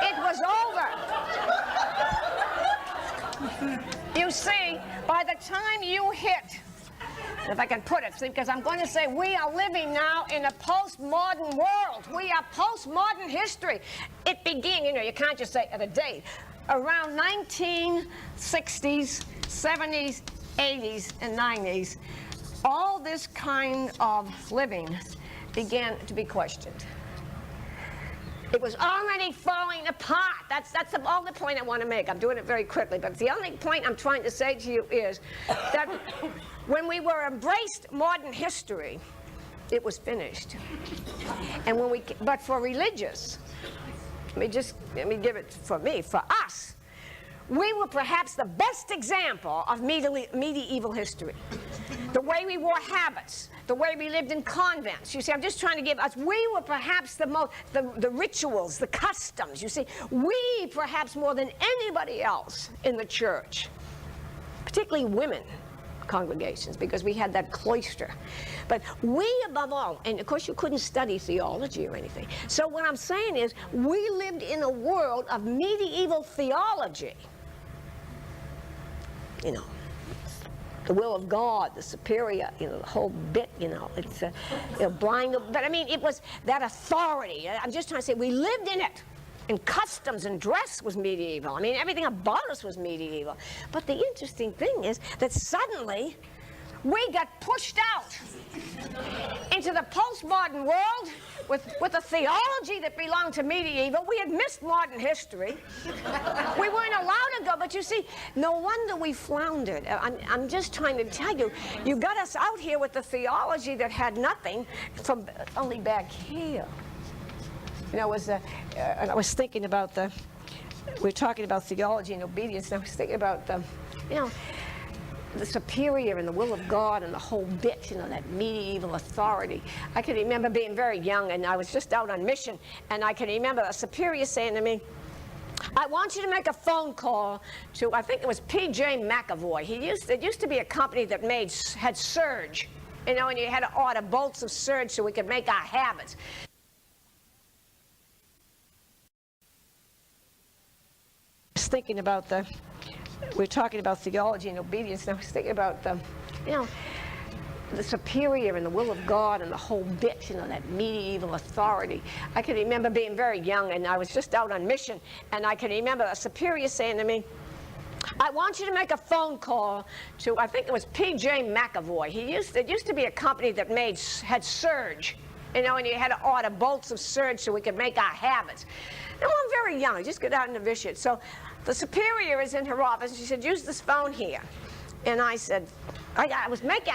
It was over. You see, by the time you hit, if I can put it, see, because I'm going to say we are living now in a postmodern world. We are postmodern history. It began, you know, you can't just say at a date. Around 1960s, 70s, 80s and 90s, all this kind of living began to be questioned. It was already falling apart. That's all the point I want to make. I'm doing it very quickly, but the only point I'm trying to say to you is that when we were embraced modern history, it was finished. And when but for religious, let me give it for us, we were perhaps the best example of medieval history. The way we wore habits, the way we lived in convents. You see, I'm just trying to give us, we were perhaps the rituals, the customs. You see, we perhaps more than anybody else in the church, particularly women congregations, because we had that cloister. But we above all, and of course you couldn't study theology or anything. So what I'm saying is, we lived in a world of medieval theology. You know, the will of God, the superior, you know, the whole bit, you know, it's blind, but I mean, it was that authority. I'm just trying to say, we lived in it. And customs and dress was medieval. I mean, everything about us was medieval. But the interesting thing is that suddenly we got pushed out into the postmodern world with a theology that belonged to medieval. We had missed modern history. We weren't allowed to go, but you see, no wonder we floundered. I'm just trying to tell you, you got us out here with the theology that had nothing from only back here. You know, I was thinking about we're talking about theology and obedience, and I was thinking about you know, the superior and the will of God and the whole bit, you know, that medieval authority. I can remember being very young, and I was just out on mission, and I can remember a superior saying to me, I want you to make a phone call to, I think it was P.J. McAvoy. It used to be a company that had Surge, you know, and you had to order bolts of Surge so we could make our habits. Thinking about we're talking about theology and obedience, and I was thinking about you know, the superior and the will of God and the whole bit, you know, that medieval authority. I can remember being very young, and I was just out on mission, and I can remember a superior saying to me, I want you to make a phone call to, I think it was P.J. McAvoy. It used to be a company that had Surge, you know, and you had to order bolts of Surge so we could make our habits. Now, I'm very young, I just got out in the vitiate. So the superior is in her office, and she said, use this phone here. And I said, I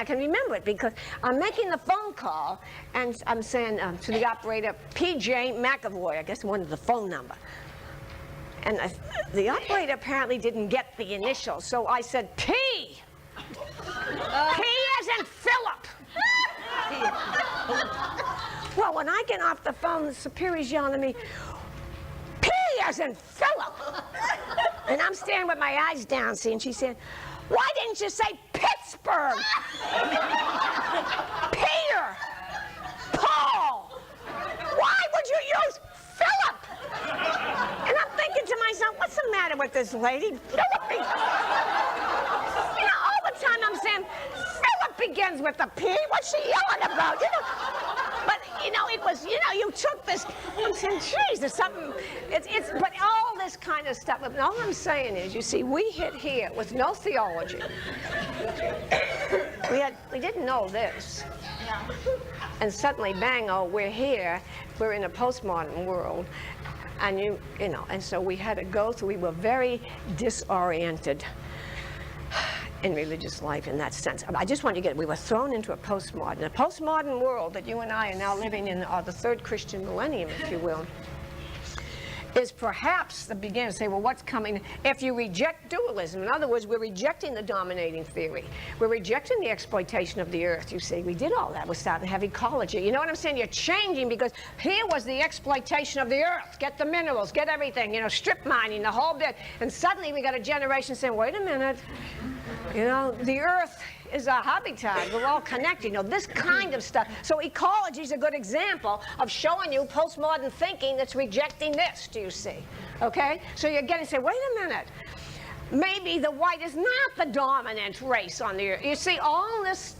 can remember it because I'm making the phone call, and I'm saying to the operator, P.J. McAvoy, I guess wanted the phone number. And the operator apparently didn't get the initials, so I said, P! P as in Philip! Well, when I get off the phone, the superior's yelling at me, P as in Philip! And I'm standing with my eyes down, see, and she said, why didn't you say Pittsburgh? Peter! Paul! Why would you use Philip? And I'm thinking to myself, what's the matter with this lady? Philip! You know, all the time I'm saying, Philip begins with a P. What's she yelling about? You know? But, you know, it was, you know, you took this, I'm saying, geez, there's something, but all this kind of stuff, and all I'm saying is, you see, we hit here with no theology. We didn't know this. And suddenly, bang, oh, we're here, we're in a postmodern world. And you know, and so we had to go through, we were very disoriented in religious life in that sense. I just want you to get it. We were thrown into a postmodern world that you and I are now living in, the third Christian millennium, if you will, is perhaps the beginning to say, well, what's coming? If you reject dualism, in other words, we're rejecting the dominating theory. We're rejecting the exploitation of the earth, you see. We did all that. We're starting to have ecology. You know what I'm saying? You're changing because here was the exploitation of the earth. Get the minerals, get everything, you know, strip mining, the whole bit. And suddenly we got a generation saying, wait a minute, you know, the earth is our habitat. We're all connected, you know, this kind of stuff. So ecology is a good example of showing you postmodern thinking that's rejecting this, do you see? Okay? So you're getting to say, wait a minute. Maybe the white is not the dominant race on the earth. You see, all this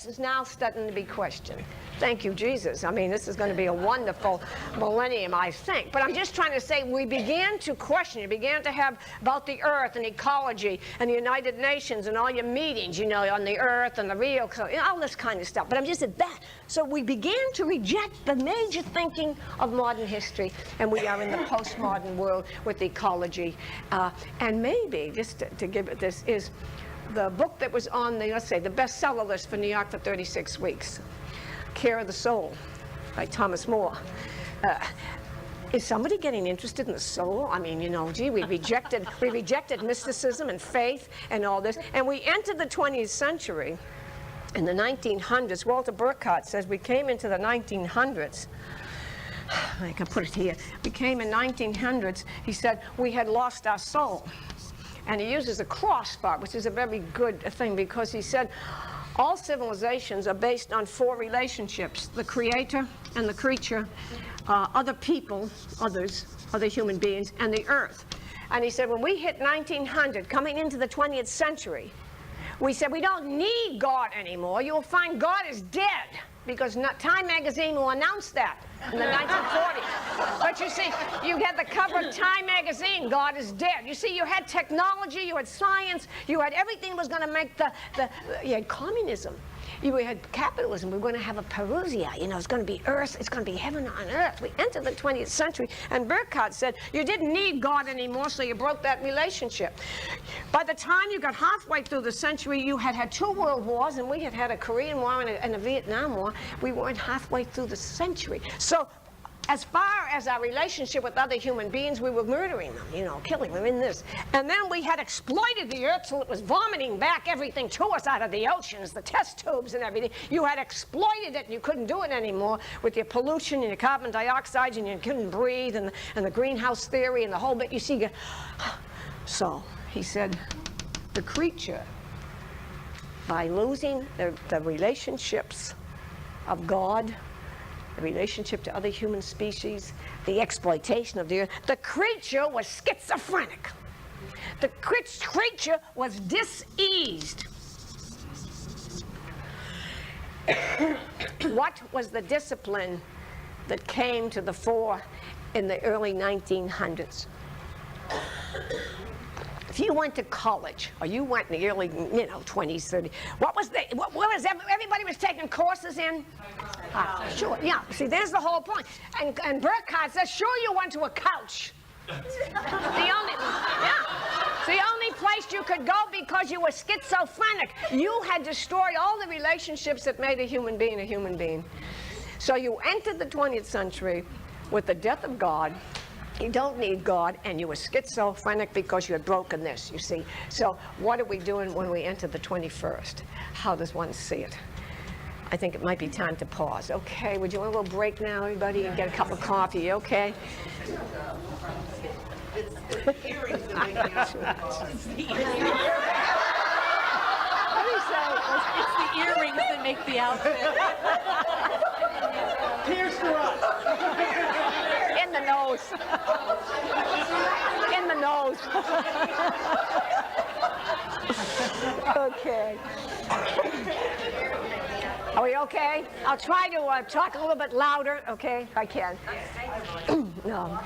is now starting to be questioned. Thank you, Jesus. I mean, this is going to be a wonderful millennium, I think. But I'm just trying to say we began to question. You began to have about the earth and ecology and the United Nations and all your meetings, you know, on the earth and the Rio, you know, all this kind of stuff. But I'm just at that. So we began to reject the major thinking of modern history, and we are in the postmodern world with ecology. And maybe, just to give it this, is the book that was on the, let's say, the bestseller list for New York for 36 weeks. Care of the Soul by Thomas More. Is somebody getting interested in the soul? I mean, you know, gee, we rejected mysticism and faith and all this, and we entered the 20th century in the 1900s. Walter Burkhardt says we came into the 1900s. I can put it here. We came in 1900s. He said we had lost our soul, and he uses a crossbar, which is a very good thing because he said all civilizations are based on 4 relationships: the creator and the creature, other people, other human beings, and the earth. And he said when we hit 1900, coming into the 20th century, we said we don't need God anymore. You'll find God is dead, because Time magazine will announce that in the 1940s. But you see, you had the cover of Time magazine, God is dead. You see, you had technology, you had science, you had everything that was going to make you had communism. You had capitalism. We were going to have a Perusia. You know, it's going to be earth. It's going to be heaven on earth. We entered the 20th century, and Burkhardt said you didn't need God anymore, so you broke that relationship. By the time you got halfway through the century, you had 2 world wars, and we had had a Korean War and a Vietnam War. We weren't halfway through the century. So as far as our relationship with other human beings, we were murdering them, you know, killing them in this. And then we had exploited the earth till it was vomiting back everything to us out of the oceans, the test tubes and everything. You had exploited it, and you couldn't do it anymore with your pollution and your carbon dioxide, and you couldn't breathe, and the greenhouse theory and the whole bit. You see, so he said, the creature, by losing the relationships of God, the relationship to other human species, the exploitation of the earth, the creature was schizophrenic. The creature was diseased. What was the discipline that came to the fore in the early 1900s? If you went to college, or you went in the early, 20s, 30s, what was everybody was taking courses in? Sure, yeah. See, there's the whole point. And Burkhardt says, sure, you went to a couch. It's the only place you could go because you were schizophrenic. You had destroyed all the relationships that made a human being a human being. So you entered the 20th century with the death of God. You don't need God, and you were schizophrenic because you had broken this, you see. So what are we doing when we enter the 21st? How does one see it? I think it might be time to pause. Okay, would you want a little break now, everybody, and get a cup of coffee, okay? It's the earrings that make the outfit. It's the earrings that make the outfit. Pierce her up. In the nose. In the nose. Okay. Are we okay? I'll try to talk a little bit louder, okay, if I can. No.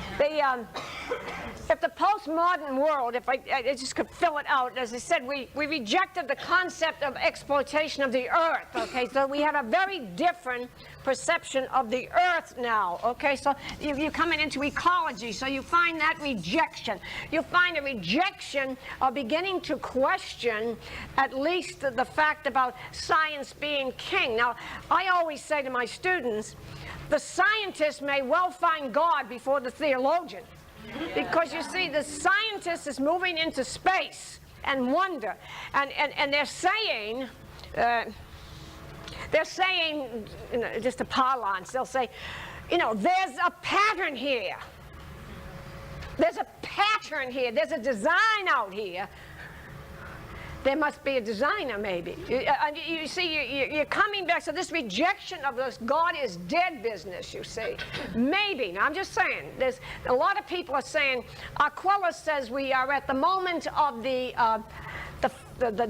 If the postmodern world, if I just could fill it out, as I said, we rejected the concept of exploitation of the earth, okay? So we have a very different perception of the earth now, okay? So you're coming into ecology, so you find that rejection. You find a rejection of beginning to question at least the fact about science being king. Now, I always say to my students, the scientist may well find God before the theologian. Because you see, the scientist is moving into space and wonder, and they're saying, just a parlance, they'll say, there's a pattern here. There's a pattern here. There's a design out here. There must be a designer, maybe. You see, you're coming back. So this rejection of this God is dead business, you see. Maybe. Now, I'm just saying. There's a lot of people are saying, Aquilas says we are at the moment of the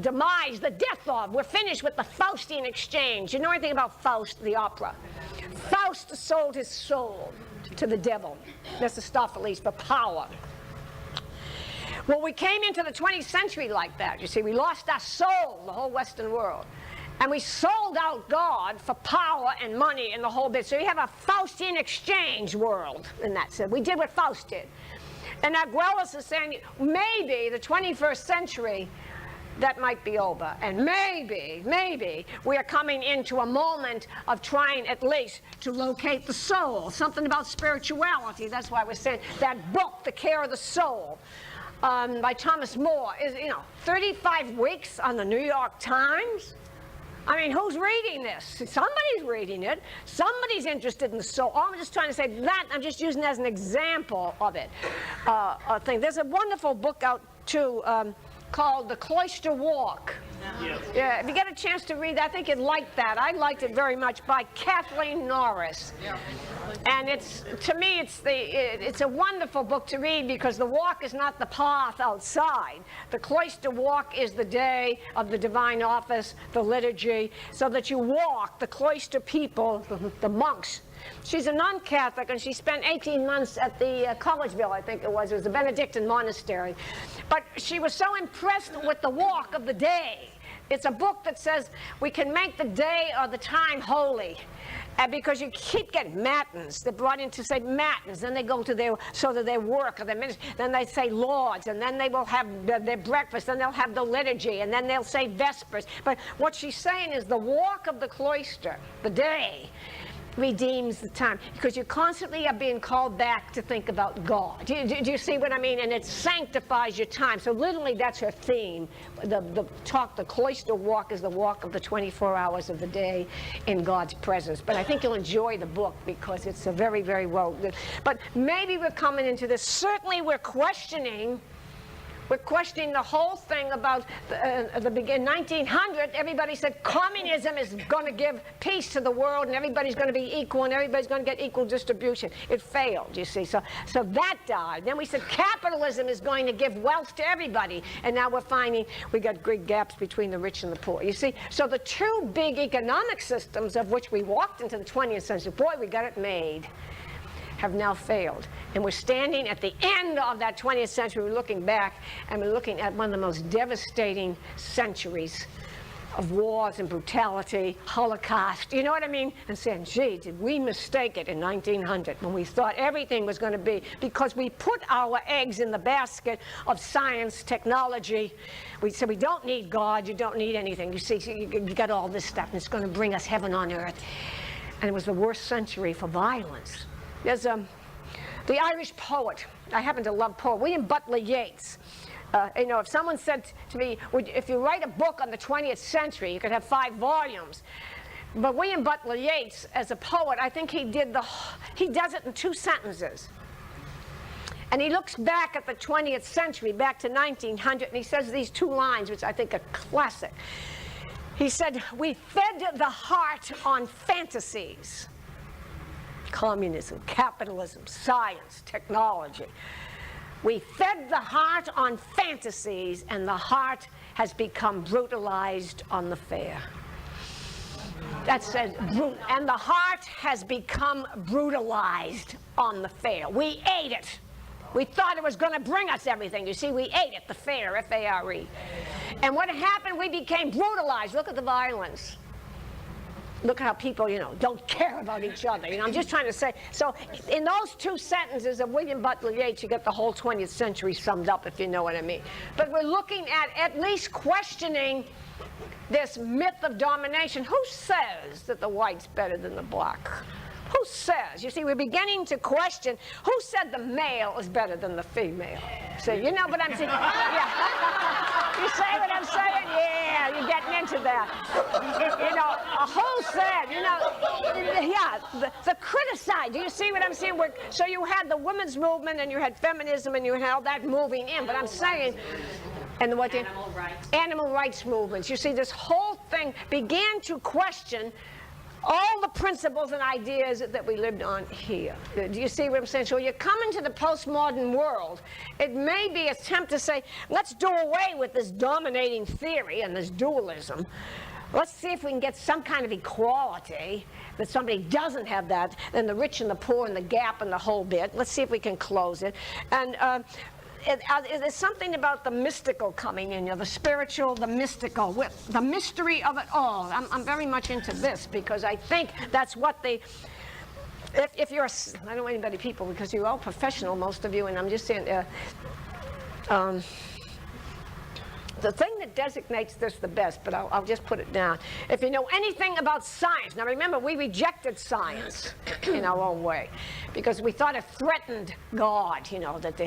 demise, the death of. We're finished with the Faustian exchange. You know anything about Faust, the opera? Faust sold his soul to the devil, Mephistopheles, for power. Well, we came into the 20th century like that, you see. We lost our soul, the whole Western world. And we sold out God for power and money and the whole bit. So you have a Faustian exchange world in that sense. We did what Faust did. And Aquilas is saying, maybe the 21st century, that might be over. And maybe we are coming into a moment of trying at least to locate the soul. Something about spirituality. That's why we're saying that book, The Care of the Soul, by Thomas More, is 35 weeks on the New York Times. I mean, who's reading this? Somebody's reading it. Somebody's interested in the soul. I'm just trying to say that. I'm just using it as an example of it. Thing. There's a wonderful book out too called The Cloister Walk. Yes. Yeah, if you get a chance to read that, I think you'd like that. I liked it very much, by Kathleen Norris. Yeah. And to me, it's a wonderful book to read because the walk is not the path outside. The cloister walk is the day of the divine office, the liturgy, so that you walk, the cloister people, the monks. She's a non-Catholic, and she spent 18 months at the Collegeville, I think it was. It was a Benedictine monastery. But she was so impressed with the walk of the day. It's a book that says we can make the day or the time holy. Because you keep getting matins. They're brought in to say matins. Then they go to their work or their ministry. Then they say Lords. And then they will have their breakfast. Then they'll have the liturgy. And then they'll say Vespers. But what she's saying is the walk of the cloister, the day, redeems the time, because you constantly are being called back to think about God. Do you see what I mean? And it sanctifies your time. So literally that's her theme. The cloister walk is the walk of the 24 hours of the day in God's presence. But I think you'll enjoy the book because it's a very, very well. But maybe we're coming into this. Certainly we're questioning We're questioning the whole thing about the beginning. 1900, everybody said communism is going to give peace to the world and everybody's going to be equal and everybody's going to get equal distribution. It failed, you see. So that died. Then we said capitalism is going to give wealth to everybody. And now we're finding we got great gaps between the rich and the poor. You see, so the two big economic systems of which we walked into the 20th century, boy, we got it made, have now failed. And we're standing at the end of that 20th century. We're looking back, and we're looking at one of the most devastating centuries of wars and brutality, Holocaust, you know what I mean? And saying, gee, did we mistake it in 1900 when we thought everything was going to be, because we put our eggs in the basket of science, technology. We said, we don't need God, you don't need anything. You see, you got all this stuff, and it's going to bring us heaven on earth. And it was the worst century for violence. There's the Irish poet, I happen to love poet, William Butler Yeats. You know, if someone said to me, if you write a book on the 20th century, you could have 5 volumes. But William Butler Yeats, as a poet, I think he does it in 2 sentences. And he looks back at the 20th century, back to 1900, and he says these 2 lines, which I think are classic. He said, we fed the heart on fantasies. Communism, capitalism, science, technology. We fed the heart on fantasies, and the heart has become brutalized on the fair. That says, and the heart has become brutalized on the fair. We ate it. We thought it was going to bring us everything. You see, we ate it, the fair, F-A-R-E. And what happened, we became brutalized. Look at the violence. Look at how people, you know, don't care about each other. You know, I'm just trying to say. So in those 2 sentences of William Butler Yeats, you get the whole 20th century summed up, if you know what I mean. But we're looking at least questioning this myth of domination. Who says that the white's better than the black? Who says? You see, we're beginning to question who said the male is better than the female. See, you know what I'm saying? Yeah. You say what I'm saying? Yeah, you're getting into that. You know, who said, you know, yeah, the criticize. Do you see what I'm saying? So you had the women's movement and you had feminism and you had all that moving in, but I'm saying, and what the animal rights movements. You see, this whole thing began to question all the principles and ideas that we lived on here. Do you see what I'm saying? So you come into the postmodern world, it may be an attempt to say, let's do away with this dominating theory and this dualism. Let's see if we can get some kind of equality, that somebody doesn't have that, and the rich and the poor and the gap and the whole bit. Let's see if we can close it. And there's something about the mystical coming in, you know, the spiritual, the mystical, with the mystery of it all. I'm very much into this because I think that's what if you're, I don't know anybody people because you're all professional, most of you, and I'm just saying, the thing that designates this the best, but I'll just put it down. If you know anything about science, now remember, we rejected science in our own way because we thought it threatened God, you know, that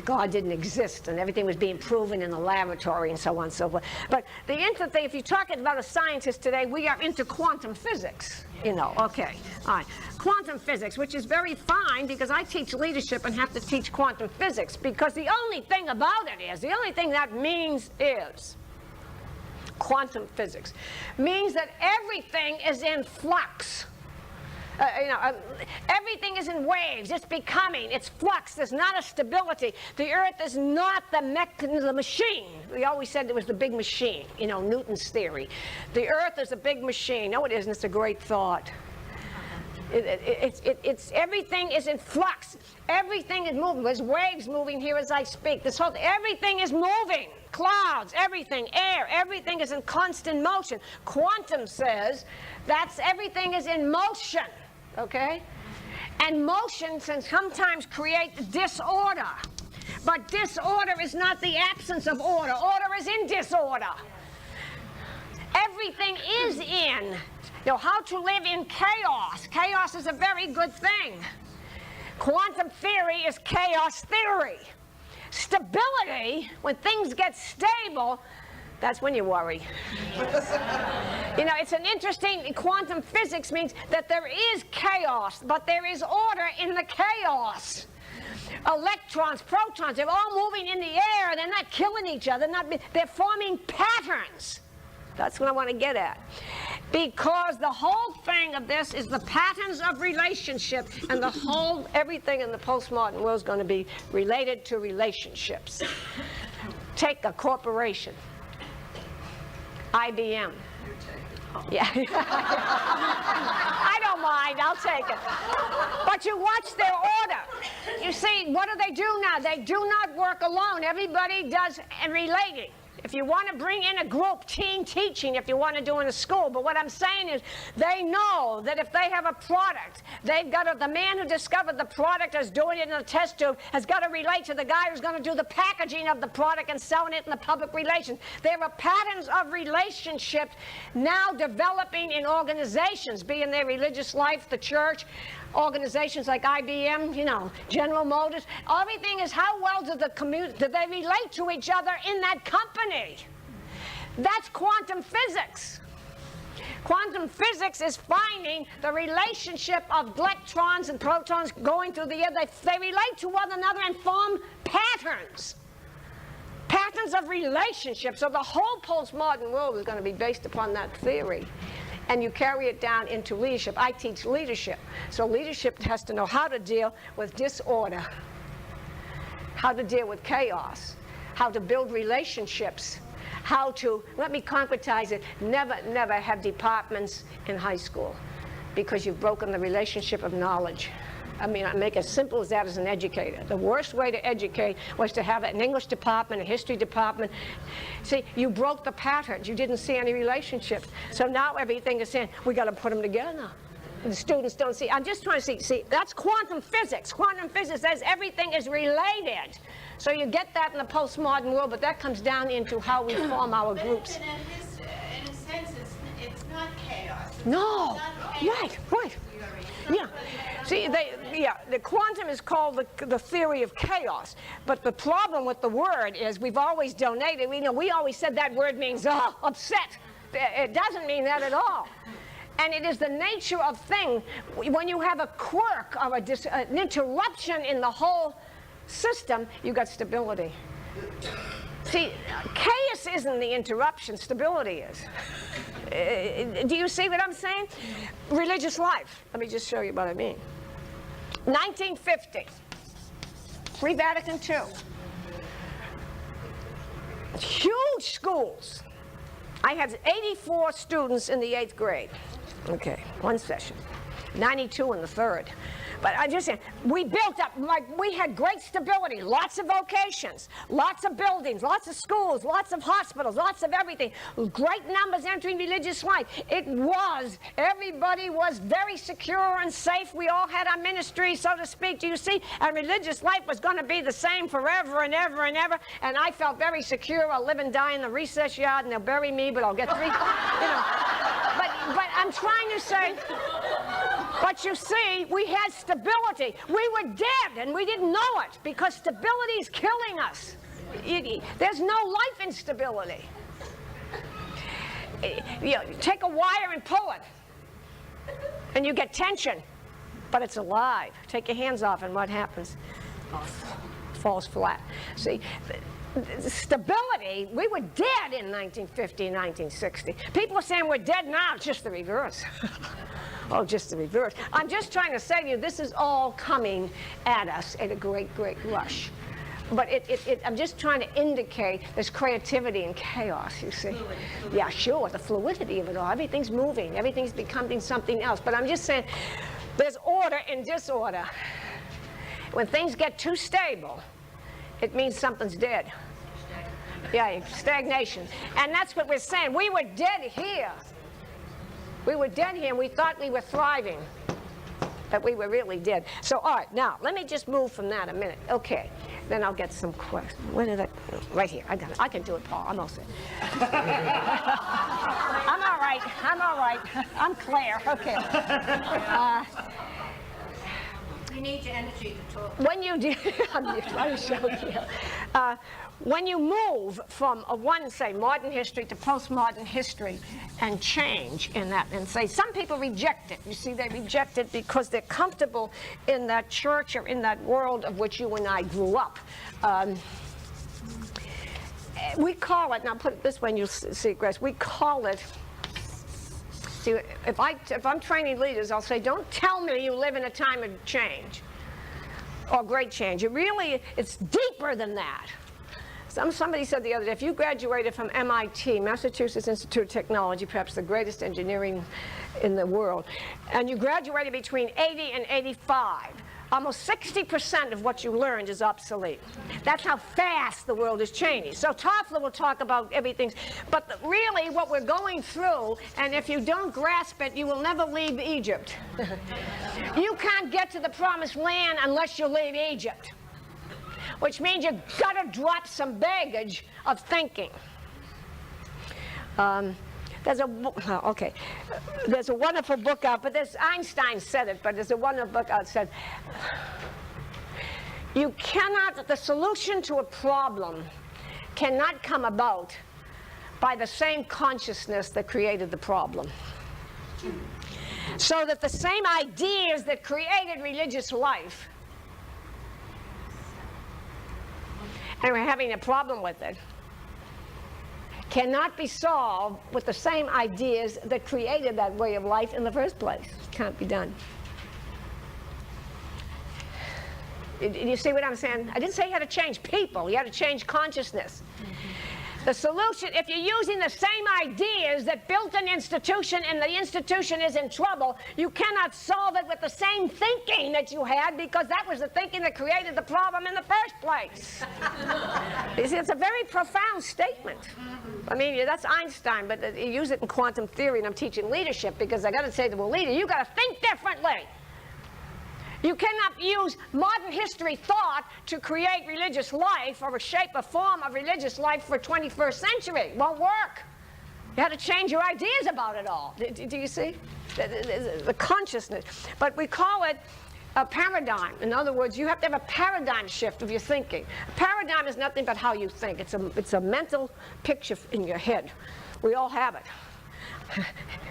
God didn't exist and everything was being proven in the laboratory and so on and so forth. But the thing, if you're talking about a scientist today, we are into quantum physics, you know, okay, all right. Quantum physics, which is very fine because I teach leadership and have to teach quantum physics because the only thing about it is, the only thing that means is, quantum physics means that everything is in flux. Everything is in waves. It's becoming. It's flux. There's not a stability. The earth is not the machine. We always said it was the big machine, you know, Newton's theory. The earth is a big machine. No, it isn't. It's a great thought. It's everything is in flux. Everything is moving. There's waves moving here as I speak. Everything is moving. Clouds, everything, air, everything is in constant motion. Quantum says everything is in motion, okay? And motion can sometimes create disorder. But disorder is not the absence of order. Order is in disorder. Everything is in. You know, how to live in chaos. Chaos is a very good thing. Quantum theory is chaos theory. Stability, when things get stable, that's when you worry. You know, it's an interesting, quantum physics means that there is chaos, but there is order in the chaos. electrons, protons, they're all moving in the air. They're not killing each other. They're forming patterns. That's what I want to get at. Because the whole thing of this is the patterns of relationship, and everything in the postmodern world is going to be related to relationships. Take a corporation, IBM. Yeah. I don't mind, I'll take it. But you watch their order. You see, what do they do now? They do not work alone. Everybody does and relating. If you want to bring in a group, team teaching, if you want to do in a school. But what I'm saying is they know that if they have a product, the man who discovered the product is doing it in a test tube, has got to relate to the guy who's going to do the packaging of the product and selling it in the public relations. There are patterns of relationships now developing in organizations, be in their religious life, the church, organizations like IBM, General Motors. Everything is how well do they relate to each other in that company. That's quantum physics. Quantum physics is finding the relationship of electrons and protons going through the air. They relate to one another and form patterns. Patterns of relationships. So the whole postmodern world is going to be based upon that theory. And you carry it down into leadership. I teach leadership. So leadership has to know how to deal with disorder, how to deal with chaos, how to build relationships, how to, let me concretize it, never have departments in high school because you've broken the relationship of knowledge. I mean, I make it as simple as that as an educator. The worst way to educate was to have an English department, a history department. See, you broke the patterns. You didn't see any relationships. So now everything is saying, we got to put them together. And the students don't see. I'm just trying to see, that's quantum physics. Quantum physics says everything is related. So you get that in the postmodern world, but that comes down into how we form our groups. But in a sense, it's not chaos. No, It's not right. Yeah. See, the quantum is called the theory of chaos. But the problem with the word is we've always donated. We always said that word means upset. It doesn't mean that at all. And it is the nature of thing. When you have a quirk or an interruption in the whole system, you got stability. See, chaos isn't the interruption, stability is. Do you see what I'm saying? Religious life. Let me just show you what I mean. 1950, pre-Vatican II. Huge schools. I had 84 students in the 8th grade. Okay, one session. 92 in the 3rd. But I'm just saying, we built up, we had great stability, lots of vocations, lots of buildings, lots of schools, lots of hospitals, lots of everything, great numbers entering religious life. Everybody was very secure and safe. We all had our ministry, so to speak, do you see? And religious life was going to be the same forever and ever and ever. And I felt very secure. I'll live and die in the recess yard, and they'll bury me, but I'll get 3, But I'm trying to say, but you see, we had stability. We were dead, and we didn't know it, because stability is killing us. There's no life in stability. Take a wire and pull it, and you get tension, but it's alive. Take your hands off, and what happens? It falls flat. See, stability, we were dead in 1950 and 1960. People are saying we're dead now. It's just the reverse. Oh, just the reverse. I'm just trying to say to you, this is all coming at us at a great, great rush. But I'm just trying to indicate there's creativity and chaos, you see. Yeah, sure, the fluidity of it all. Everything's moving. Everything's becoming something else. But I'm just saying there's order in disorder. When things get too stable, it means something's dead. Yeah, stagnation. And that's what we're saying. We were dead here. We were dead here, and we thought we were thriving. But we were really dead. So, all right, now, let me just move from that a minute. Okay, then I'll get some questions. Where did I? Right here. I got it. I can do it, Paul. I'm all set. I'm all right. I'm all right. I'm Claire. Okay. You need your energy to talk. When you do, I'm trying to show you. When you move from say, modern history to postmodern history and change in that, and say, some people reject it. You see, they reject it because they're comfortable in that church or in that world of which you and I grew up. We call it, now put it this way and you'll see, Grace, we call it, see, if I'm training leaders, I'll say, don't tell me you live in a time of change or great change. It's deeper than that. Somebody said the other day, if you graduated from MIT, Massachusetts Institute of Technology, perhaps the greatest engineering in the world, and you graduated between 80 and 85, almost 60% of what you learned is obsolete. That's how fast the world is changing. So Toffler will talk about everything, but really what we're going through, and if you don't grasp it, you will never leave Egypt. You can't get to the promised land unless you leave Egypt, which means you've got to drop some baggage of thinking. There's a wonderful book out, but Einstein said it, but there's a wonderful book out that said, the solution to a problem cannot come about by the same consciousness that created the problem. So that the same ideas that created religious life, and we're having a problem with it, cannot be solved with the same ideas that created that way of life in the first place. It can't be done. You see what I'm saying? I didn't say you had to change people. You had to change consciousness. The solution, if you're using the same ideas that built an institution and the institution is in trouble, you cannot solve it with the same thinking that you had, because that was the thinking that created the problem in the first place. You see, it's a very profound statement. I mean, that's Einstein, but you use it in quantum theory, and I'm teaching leadership because I got to say to a leader, you got to think differently. You cannot use modern history thought to create religious life or shape a form of religious life for 21st century. It won't work. You had to change your ideas about it all. Do you see? The consciousness. But we call it a paradigm. In other words, you have to have a paradigm shift of your thinking. A paradigm is nothing but how you think. It's a mental picture in your head. We all have it.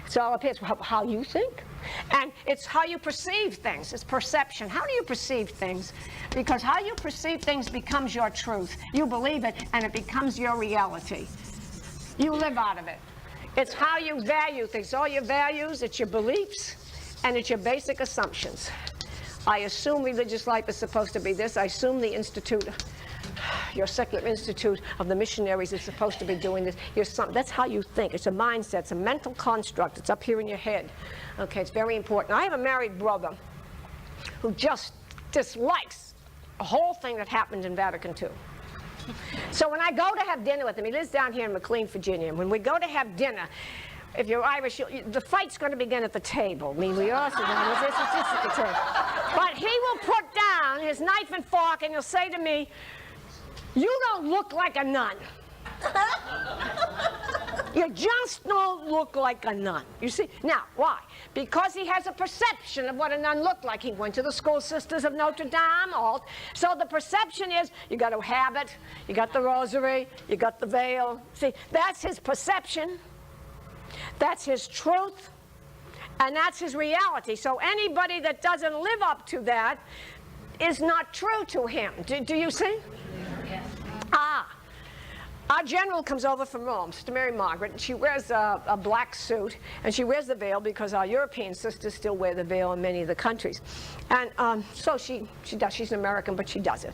It's all up here. It's how you think. And it's how you perceive things. It's perception. How do you perceive things? Because how you perceive things becomes your truth. You believe it, and it becomes your reality. You live out of it. It's how you value things. All your values, it's your beliefs, and it's your basic assumptions. I assume religious life is supposed to be this. I assume the institute, your secular institute of the missionaries is supposed to be doing this. That's how you think. It's a mindset. It's a mental construct. It's up here in your head. Okay, it's very important. I have a married brother who just dislikes the whole thing that happened in Vatican II. So when I go to have dinner with him, he lives down here in McLean, Virginia, and when we go to have dinner, if you're Irish, the fight's going to begin at the table. I mean, we also it's just at the table. But he will put down his knife and fork, and he'll say to me, "You don't look like a nun. You just don't look like a nun." You see? Now, why? Because he has a perception of what a nun looked like. He went to the School Sisters of Notre Dame. So the perception is, you got a habit, you got the rosary, you got the veil. See, that's his perception. That's his truth. And that's his reality. So anybody that doesn't live up to that is not true to him. Do you see? Yes. Our general comes over from Rome, Sister Mary Margaret, and she wears a black suit, and she wears the veil because our European sisters still wear the veil in many of the countries. And so she does. She's an American, but she does it.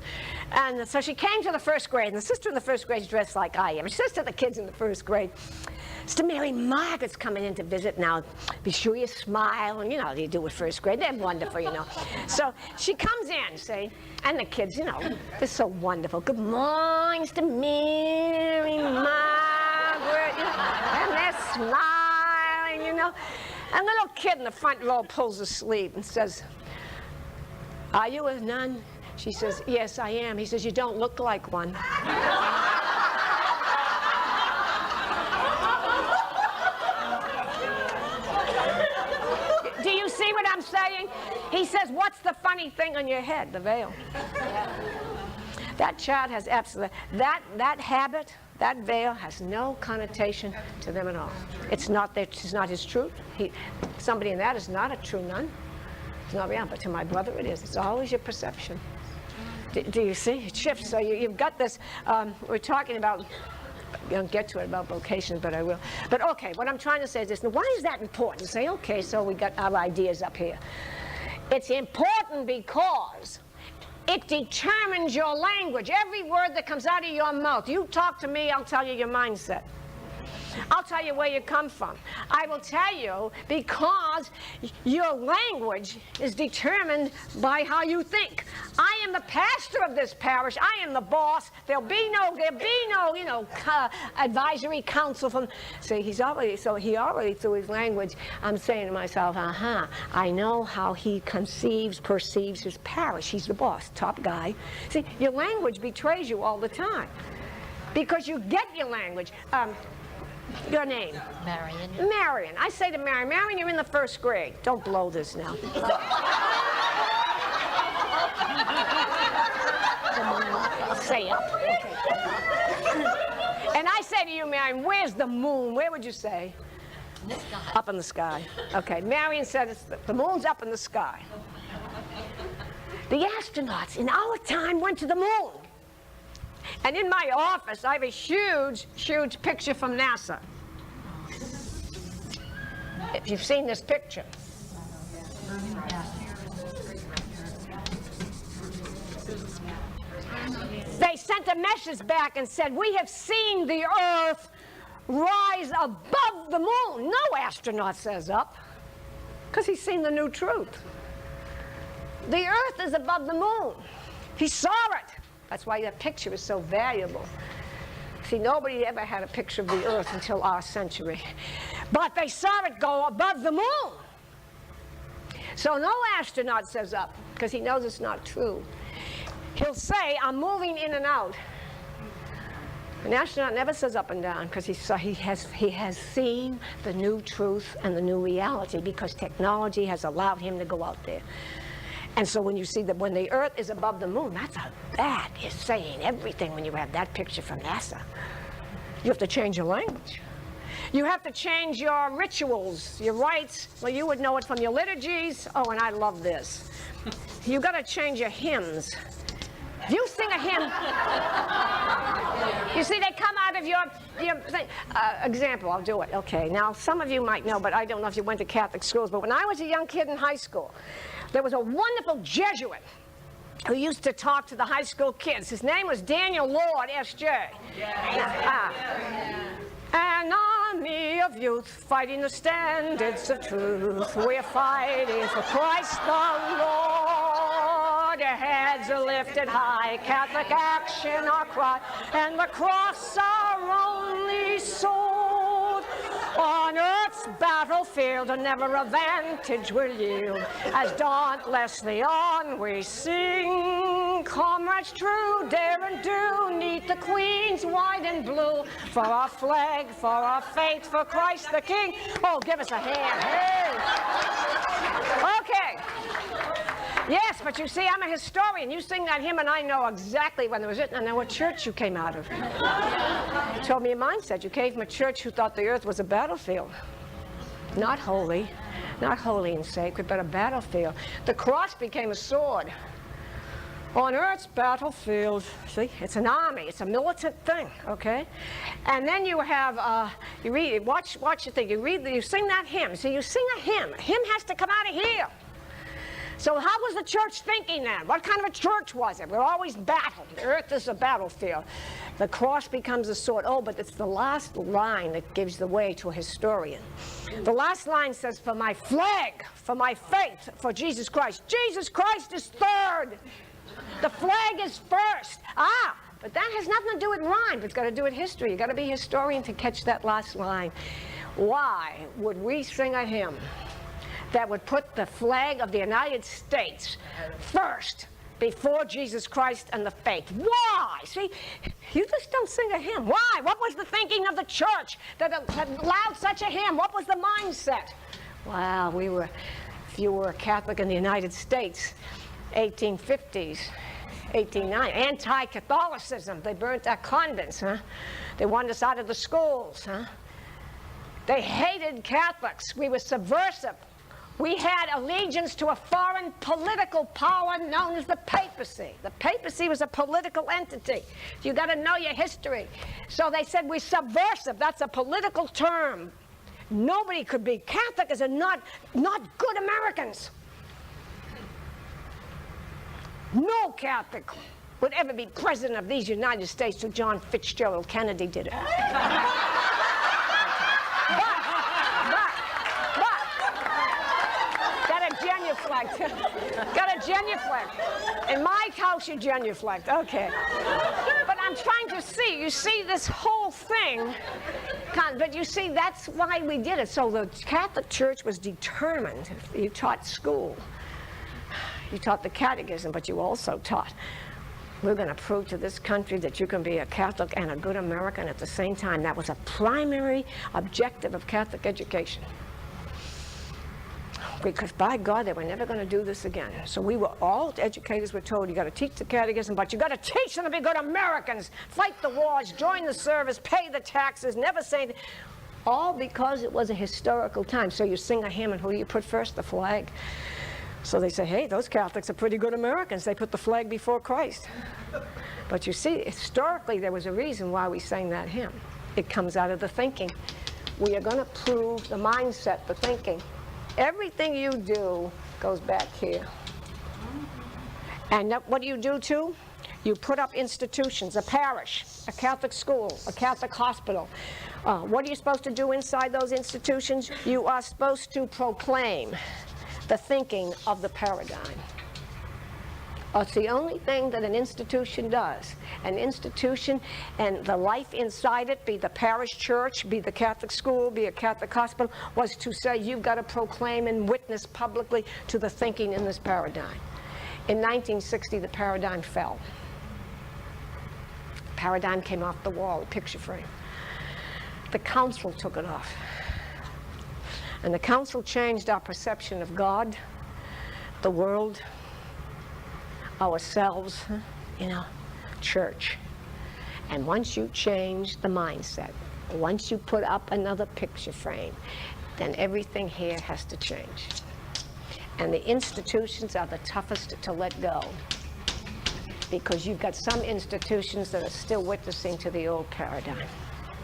And so she came to the first grade, and the sister in the first grade is dressed like I am. And she says to the kids in the first grade, "Sister Mary Margaret's coming in to visit now. Be sure you smile." And you know, they do with first grade. They're wonderful, you know. So she comes in, see, and the kids, you know, they're so wonderful. "Good morning, Sister Mary Margaret." You know, and they're smiling, you know. And the little kid in the front row pulls his sleeve and says, "Are you a nun?" She says, "Yes, I am." He says, "You don't look like one." Do you see what I'm saying? He says, "What's the funny thing on your head?" The veil. That child has absolutely, that habit, that veil has no connotation to them at all. It's not his truth. Somebody in that is not a true nun. It's not real, but to my brother it is. It's always your perception. Do you see? It shifts. So you've got this, we're talking about, I don't get to it about vocations, but I will. But okay, what I'm trying to say is this. Now, why is that important? Say, okay, so we got our ideas up here. It's important because it determines your language. Every word that comes out of your mouth. You talk to me, I'll tell you your mindset. I'll tell you where you come from. I will tell you because your language is determined by how you think. I am the pastor of this parish. I am the boss. There'll be no, advisory council from. See, he already through his language. I'm saying to myself, I know how he perceives his parish. He's the boss, top guy. See, your language betrays you all the time because you get your language. Your name? Marion. Marion. I say to Marion, Marion, you're in the first grade. Don't blow this now. Say up. Okay. And I say to you, Marion, where's the moon? Where would you say? In the sky. Up in the sky. Okay. Marion said the moon's up in the sky. The astronauts in our time went to the moon. And in my office, I have a huge, huge picture from NASA. If you've seen this picture. They sent a message back and said, we have seen the Earth rise above the moon. No astronaut says up, because he's seen the new truth. The Earth is above the moon. He saw it. That's why that picture is so valuable. See, nobody ever had a picture of the Earth until our century. But they saw it go above the moon. So no astronaut says up, because he knows it's not true. He'll say, I'm moving in and out. An astronaut never says up and down, because he has seen the new truth and the new reality, because technology has allowed him to go out there. And so when you see that when the Earth is above the moon, that is saying everything when you have that picture from NASA. You have to change your language. You have to change your rituals, your rites. Well, you would know it from your liturgies. Oh, and I love this. You've got to change your hymns. If you sing a hymn, you see, they come out of your thing. Example, I'll do it. Okay, now some of you might know, but I don't know if you went to Catholic schools, but when I was a young kid in high school, there was a wonderful Jesuit who used to talk to the high school kids. His name was Daniel Lord, S.J. An army of youth fighting the standards of truth. We're fighting for Christ the Lord. Our heads are lifted high, Catholic action our cry, and the cross our only sword. On earth's battlefield, never a vantage will yield. As dauntlessly on we sing, comrades true, dare and do, 'neath the Queen's white and blue, for our flag, for our faith, for Christ the King. Oh, give us a hand. Hey. Okay. Yes, but you see, I'm a historian. You sing that hymn, and I know exactly when it was written. I know what church you came out of. You told me your mindset. You came from a church who thought the earth was a battlefield. Not holy and sacred, but a battlefield. The cross became a sword. On earth's battlefield, see, it's an army. It's a militant thing, okay? And then you have, you read, watch the thing. You sing that hymn. See, you sing a hymn. A hymn has to come out of here. So how was the church thinking then? What kind of a church was it? We're always battled. The earth is a battlefield. The cross becomes a sword. Oh, but it's the last line that gives the way to a historian. The last line says, for my flag, for my faith, for Jesus Christ. Jesus Christ is third. The flag is first. But that has nothing to do with rhyme. It's got to do with history. You've got to be a historian to catch that last line. Why would we sing a hymn that would put the flag of the United States first before Jesus Christ and the faith? Why? See, you just don't sing a hymn. Why? What was the thinking of the church that allowed such a hymn? What was the mindset? Well, if you were a Catholic in the United States, 1850s, 1890. Anti-Catholicism. They burnt our convents, huh? They wanted us out of the schools, huh? They hated Catholics. We were subversive. We had allegiance to a foreign political power known as the papacy. The papacy was a political entity. You got to know your history. So they said we're subversive. That's a political term. Nobody could be Catholic as not good Americans. No Catholic would ever be president of these United States till John Fitzgerald Kennedy did it. Got a genuflect. In my house, you genuflect. Okay. But I'm trying to see. You see this whole thing. But you see, that's why we did it. So the Catholic Church was determined. You taught school. You taught the catechism, but you also taught, we're going to prove to this country that you can be a Catholic and a good American at the same time. That was a primary objective of Catholic education. Because by God, they were never going to do this again. So we were, all educators were told, you got to teach the catechism, but you got to teach them to be good Americans. Fight the wars, join the service, pay the taxes, never say anything. All because it was a historical time. So you sing a hymn, and who do you put first? The flag. So they say, hey, those Catholics are pretty good Americans. They put the flag before Christ. But you see, historically, there was a reason why we sang that hymn. It comes out of the thinking. We are going to prove the mindset, the thinking. Everything you do goes back here. And what do you do too? You put up institutions, a parish, a Catholic school, a Catholic hospital. What are you supposed to do inside those institutions? You are supposed to proclaim the thinking of the paradigm. It's the only thing that an institution does. An institution and the life inside it, be the parish church, be the Catholic school, be a Catholic hospital, was to say you've got to proclaim and witness publicly to the thinking in this paradigm. In 1960, the paradigm fell. The paradigm came off the wall, a picture frame. The council took it off. And the council changed our perception of God, the world, ourselves, church. And once you change the mindset, once you put up another picture frame, then everything here has to change. And the institutions are the toughest to let go, because you've got some institutions that are still witnessing to the old paradigm.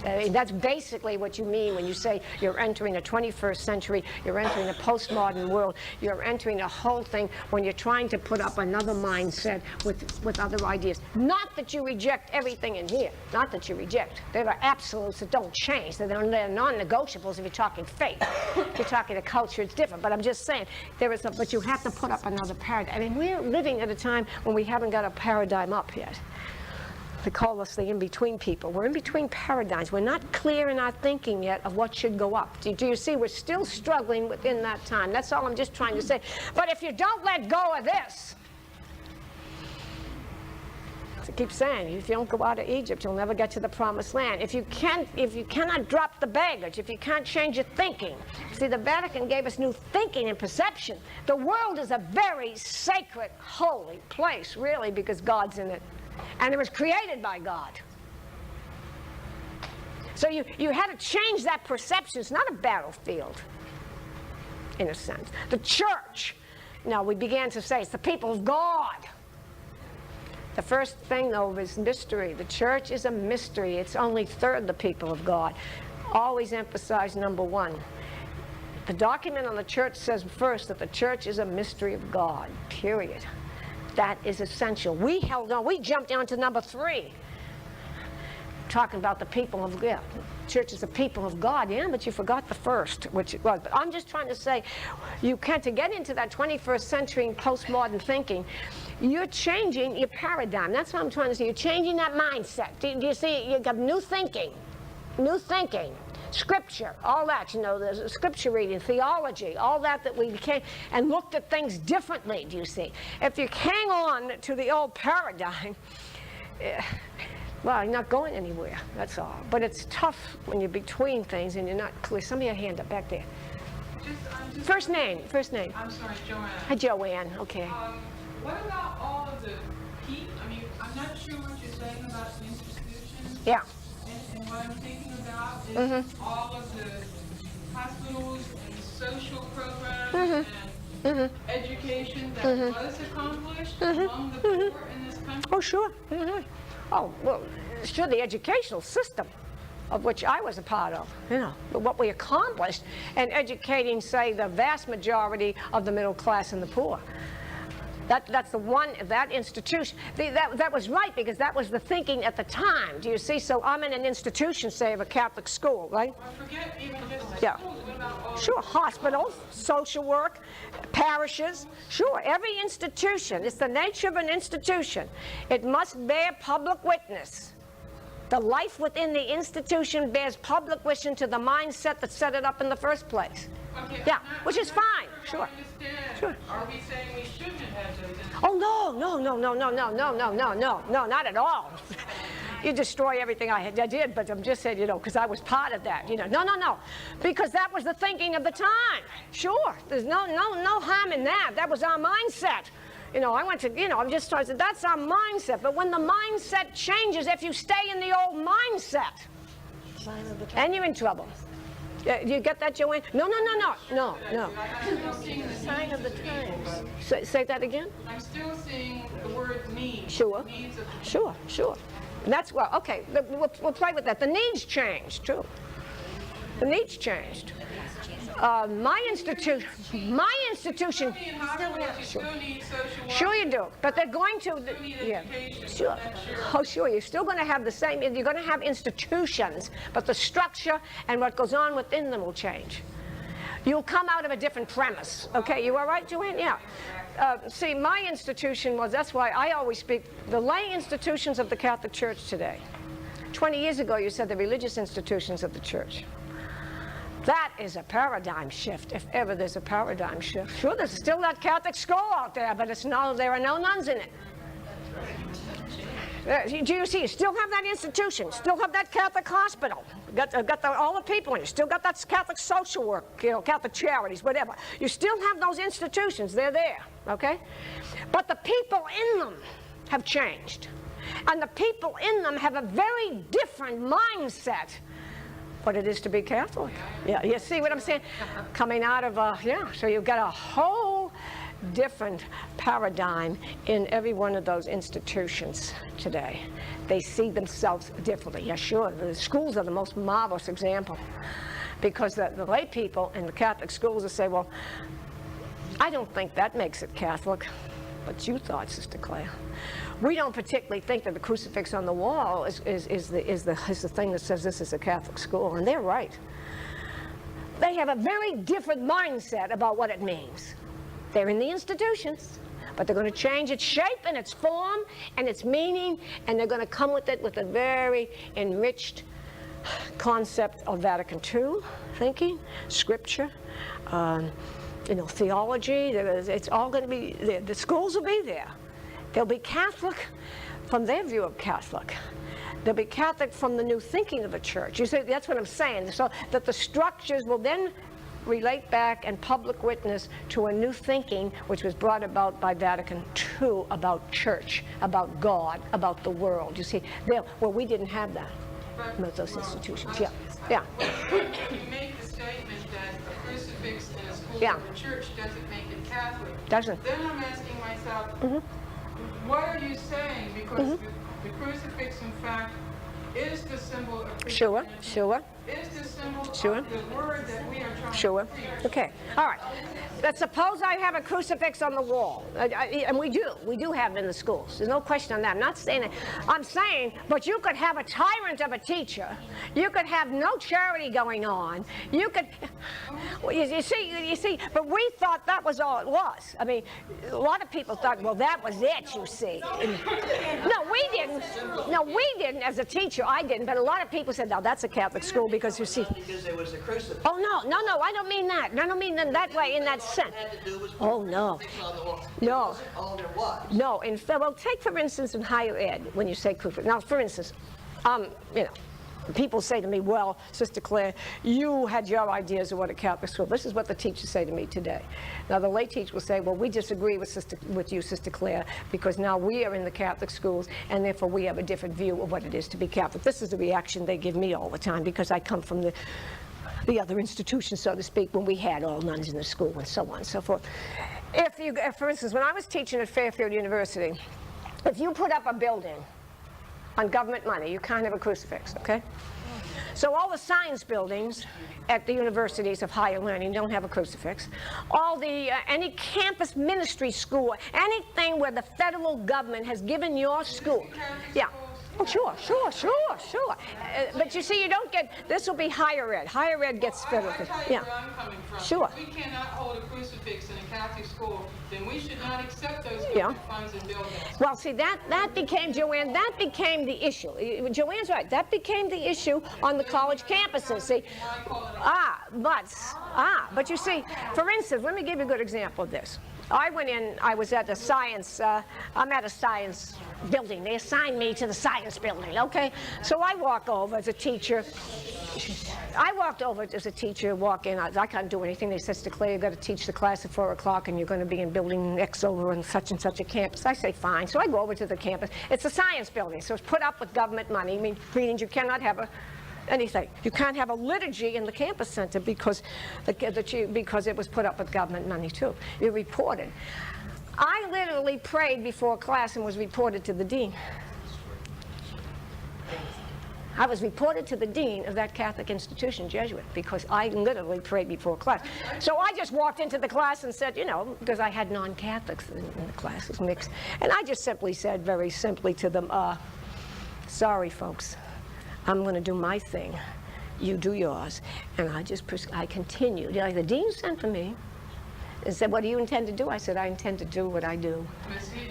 That's basically what you mean when you say you're entering the 21st century, you're entering a postmodern world, you're entering a whole thing when you're trying to put up another mindset with other ideas. Not that you reject everything in here, not that you reject. There are absolutes that don't change. They're non-negotiables if you're talking faith. If you're talking a culture, it's different. But I'm just saying, but you have to put up another paradigm. I mean, we're living at a time when we haven't got a paradigm up yet. They call us the in-between people. We're in between paradigms. We're not clear in our thinking yet of what should go up. Do you see? We're still struggling within that time. That's all I'm just trying to say. But if you don't let go of this, I keep saying, if you don't go out of Egypt, you'll never get to the promised land. If you cannot drop the baggage, if you can't change your thinking. See, the Vatican gave us new thinking and perception. The world is a very sacred, holy place, really, because God's in it. And it was created by God. So you had to change that perception. It's not a battlefield, in a sense. The church, we began to say it's the people of God. The first thing, though, is mystery. The church is a mystery. It's only third the people of God. Always emphasize number one. The document on the church says first that the church is a mystery of God, period. That is essential. We held on. We jumped down to number 3. Talking about the people of God. Church is the people of God, yeah, but you forgot the first, which it was. But I'm just trying to say, you can't, to get into that 21st century postmodern thinking, you're changing your paradigm. That's what I'm trying to say. You're changing that mindset. Do you see? You got new thinking. Scripture, all that, the scripture reading, theology, all that we became, and looked at things differently, do you see? If you hang on to the old paradigm, well, you're not going anywhere, that's all. But it's tough when you're between things and you're not clear. Somebody a hand up back there. First name. I'm sorry, Joanne. Hi, Joanne, okay. What about all of the repeat? I mean, I'm not sure what you're saying about the institutions. Yeah. And what I'm thinking about is all of the hospitals and social programs and education that was accomplished among the poor in this country. Oh, sure. Oh, well, sure, the educational system, of which I was a part of, what we accomplished in educating, say, the vast majority of the middle class and the poor. That's the one, that institution. That was right, because that was the thinking at the time. Do you see? So I'm in an institution, say, of a Catholic school, right? I forget even just the Yeah. schools. What about all Sure, hospitals, social work, parishes, sure, every institution. It's the nature of an institution. It must bear public witness. The life within the institution bears public witness to the mindset that set it up in the first place. Okay, Yeah, I'm not- which is I'm not fine, if I sure. understand. Sure. Are we saying we shouldn't have those institutions? Oh, no, not at all. You destroy everything I did, but I'm just saying, because I was part of that, No. Because that was the thinking of the time. Sure, there's no harm in that. That was our mindset. I went to, I'm just trying to say, that's our mindset. But when the mindset changes, if you stay in the old mindset, and you're in trouble. You get that, Joanne? No. Sign of the times. Say that again? I'm still seeing the word need. Sure. Needs of Sure. And that's, well, okay, we'll play with that. The needs changed, too. The needs changed. My institution, in hospitals, you still need social work. sure you do, but they're going to, need yeah, education, sure. that's sure. Oh, sure, you're still going to have the same, you're going to have institutions, but the structure and what goes on within them will change. You'll come out of a different premise. Okay, you all right, Joanne? Yeah. See, my institution was, that's why I always speak, the lay institutions of the Catholic Church today. 20 years ago, you said the religious institutions of the church. That is a paradigm shift, if ever there's a paradigm shift. Sure, there's still that Catholic school out there, but there are no nuns in it. Do you see? You still have that institution, still have that Catholic hospital, got all the people in it, still got that Catholic social work, Catholic charities, whatever. You still have those institutions, they're there, okay? But the people in them have changed. And the people in them have a very different mindset what it is to be Catholic. Yeah, you see what I'm saying? Coming out of, so you've got a whole different paradigm in every one of those institutions today. They see themselves differently. Yeah, sure, the schools are the most marvelous example, because the lay people in the Catholic schools will say, well, I don't think that makes it Catholic, but you thought, Sister Claire. We don't particularly think that the crucifix on the wall is the thing that says this is a Catholic school, and they're right. They have a very different mindset about what it means. They're in the institutions, but they're going to change its shape and its form and its meaning, and they're going to come with it with a very enriched concept of Vatican II thinking, scripture, theology. It's all going to be there. The schools will be there. They'll be Catholic from their view of Catholic. They'll be Catholic from the new thinking of the church. You see, that's what I'm saying. So that the structures will then relate back and public witness to a new thinking which was brought about by Vatican II about church, about God, about the world. You see, we didn't have that with those institutions. Yeah. You make the statement that a crucifix in a school Yeah. or a church doesn't make it Catholic. Doesn't. Then I'm asking myself, what are you saying? Because the crucifix, in fact, is the symbol of Christianity. Sure. Is the symbol Sure. of the word that we are trying Sure. to preach. Okay. All right. Let's suppose I have a crucifix on the wall, and we do have it in the schools. There's no question on that. I'm not saying that. I'm saying, but you could have a tyrant of a teacher. You could have no charity going on. You could, you see. But we thought that was all it was. I mean, a lot of people thought, well, that was it. You see. No, we didn't. No, we didn't. As a teacher, I didn't. But a lot of people said, no, that's a Catholic school because you see. Because there was a crucifix. Oh no, I don't mean that. I don't mean that way in that sense. Had to do was Oh, no. crucifix on the wall. No. It wasn't all there was. No, well, take for instance in higher ed when you say crucifix. Now, for instance, People say to me, well, Sister Claire, you had your ideas of what a Catholic school. This is what the teachers say to me today. Now, the lay teacher will say, well, we disagree with you, Sister Claire, because now we are in the Catholic schools, and therefore we have a different view of what it is to be Catholic. This is the reaction they give me all the time, because I come from the other institution, so to speak, when we had all nuns in the school and so on and so forth. For instance, when I was teaching at Fairfield University, if you put up a building on government money, you can't have a crucifix, okay? So all the science buildings at the universities of higher learning don't have a crucifix. All the, any campus ministry school, anything where the federal government has given your school. Yeah. Oh, sure. But you see, you don't get, this will be higher ed. Higher ed gets federal. I tell you Yeah. where I'm coming from. Sure. If we cannot hold a crucifix in a Catholic school, then we should not accept those Yeah. government funds and buildings. Well, see, that became, Joanne, that became the issue. Joanne's right. That became the issue on the college campuses. See, but you see, for instance, let me give you a good example of this. I went in, I was at a science, I'm at a science building. They assigned me to the science building, okay? So I walk over as a teacher. Walk in, I can't do anything. They said, Sister Claire, you've got to teach the class at 4 o'clock and you're going to be in building X over on such and such a campus. I say, fine. So I go over to the campus. It's a science building, so it's put up with government money. I mean, means you cannot have anything. You can't have a liturgy in the campus center because because it was put up with government money too. You're reported. I literally prayed before class and was reported to the dean. I was reported to the dean of that Catholic institution, Jesuit, because I literally prayed before class. So I just walked into the class and said, you know, because I had non-Catholics in the classes mixed, and I just simply said very simply to them, sorry folks, I'm going to do my thing, you do yours. And I continued. Like the dean sent for me and said, what do you intend to do? I said, I intend to do what I do.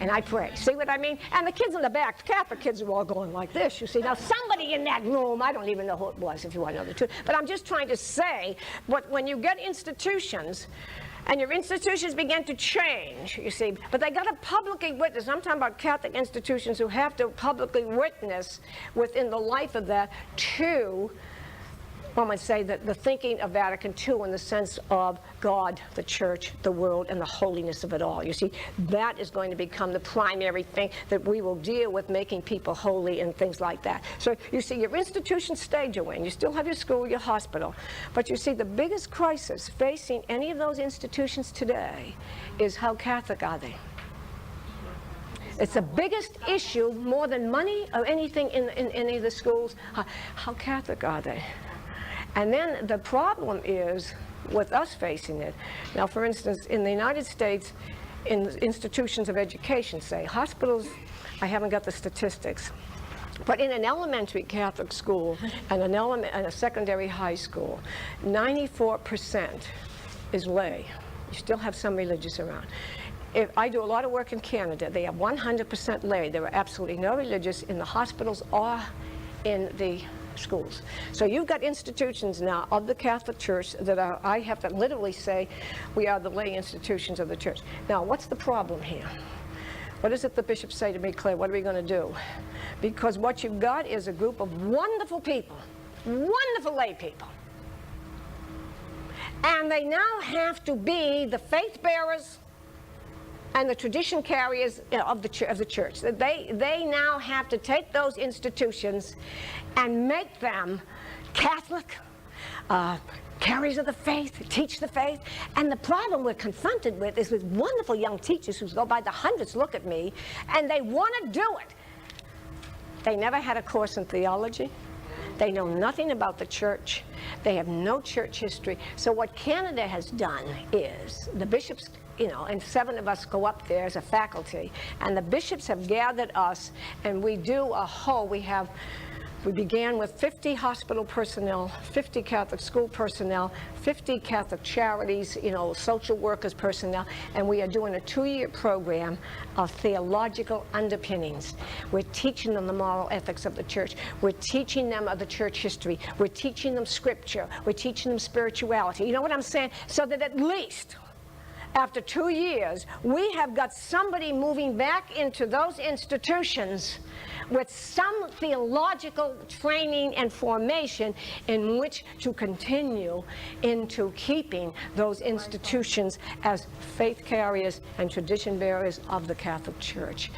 And I pray. See what I mean? And the kids in the back, the Catholic kids are all going like this, you see. Now, somebody in that room, I don't even know who it was, if you want to know the truth, but I'm just trying to say, when you get institutions, and your institutions begin to change, you see, but they got to publicly witness. I'm talking about Catholic institutions who have to publicly witness within the life of that to, one might say, that the thinking of Vatican II in the sense of God, the church, the world, and the holiness of it all. You see, that is going to become the primary thing that we will deal with, making people holy and things like that. So you see, your institutions stay, Joanne. You still have your school, your hospital. But you see, the biggest crisis facing any of those institutions today is how Catholic are they? It's the biggest issue, more than money or anything in any of the schools. How Catholic are they? And then the problem is with us facing it. Now, for instance, in the United States, in institutions of education, say, hospitals, I haven't got the statistics, but in an elementary Catholic school and a secondary high school, 94% is lay. You still have some religious around. If I do a lot of work in Canada, they have 100% lay. There are absolutely no religious in the hospitals or in the schools. So you've got institutions now of the Catholic Church that are, I have to literally say, we are the lay institutions of the church. Now, what's the problem here? What is it the bishops say to me, Claire, what are we going to do? Because what you've got is a group of wonderful people, wonderful lay people. And they now have to be the faith bearers and the tradition carriers of the church. They now have to take those institutions and make them Catholic, carriers of the faith, teach the faith. And the problem we're confronted with is with wonderful young teachers who go by the hundreds look at me, and they want to do it. They never had a course in theology. They know nothing about the church. They have no church history. So what Canada has done is the bishops, you know, and 7 of us go up there as a faculty, and the bishops have gathered us, and we do a whole, we began with 50 hospital personnel, 50 Catholic school personnel, 50 Catholic charities, you know, social workers personnel, and we are doing a 2-year program of theological underpinnings. We're teaching them the moral ethics of the church. We're teaching them of the church history. We're teaching them scripture. We're teaching them spirituality. You know what I'm saying? So that at least after 2 years, we have got somebody moving back into those institutions with some theological training and formation in which to continue into keeping those institutions as faith carriers and tradition bearers of the Catholic Church.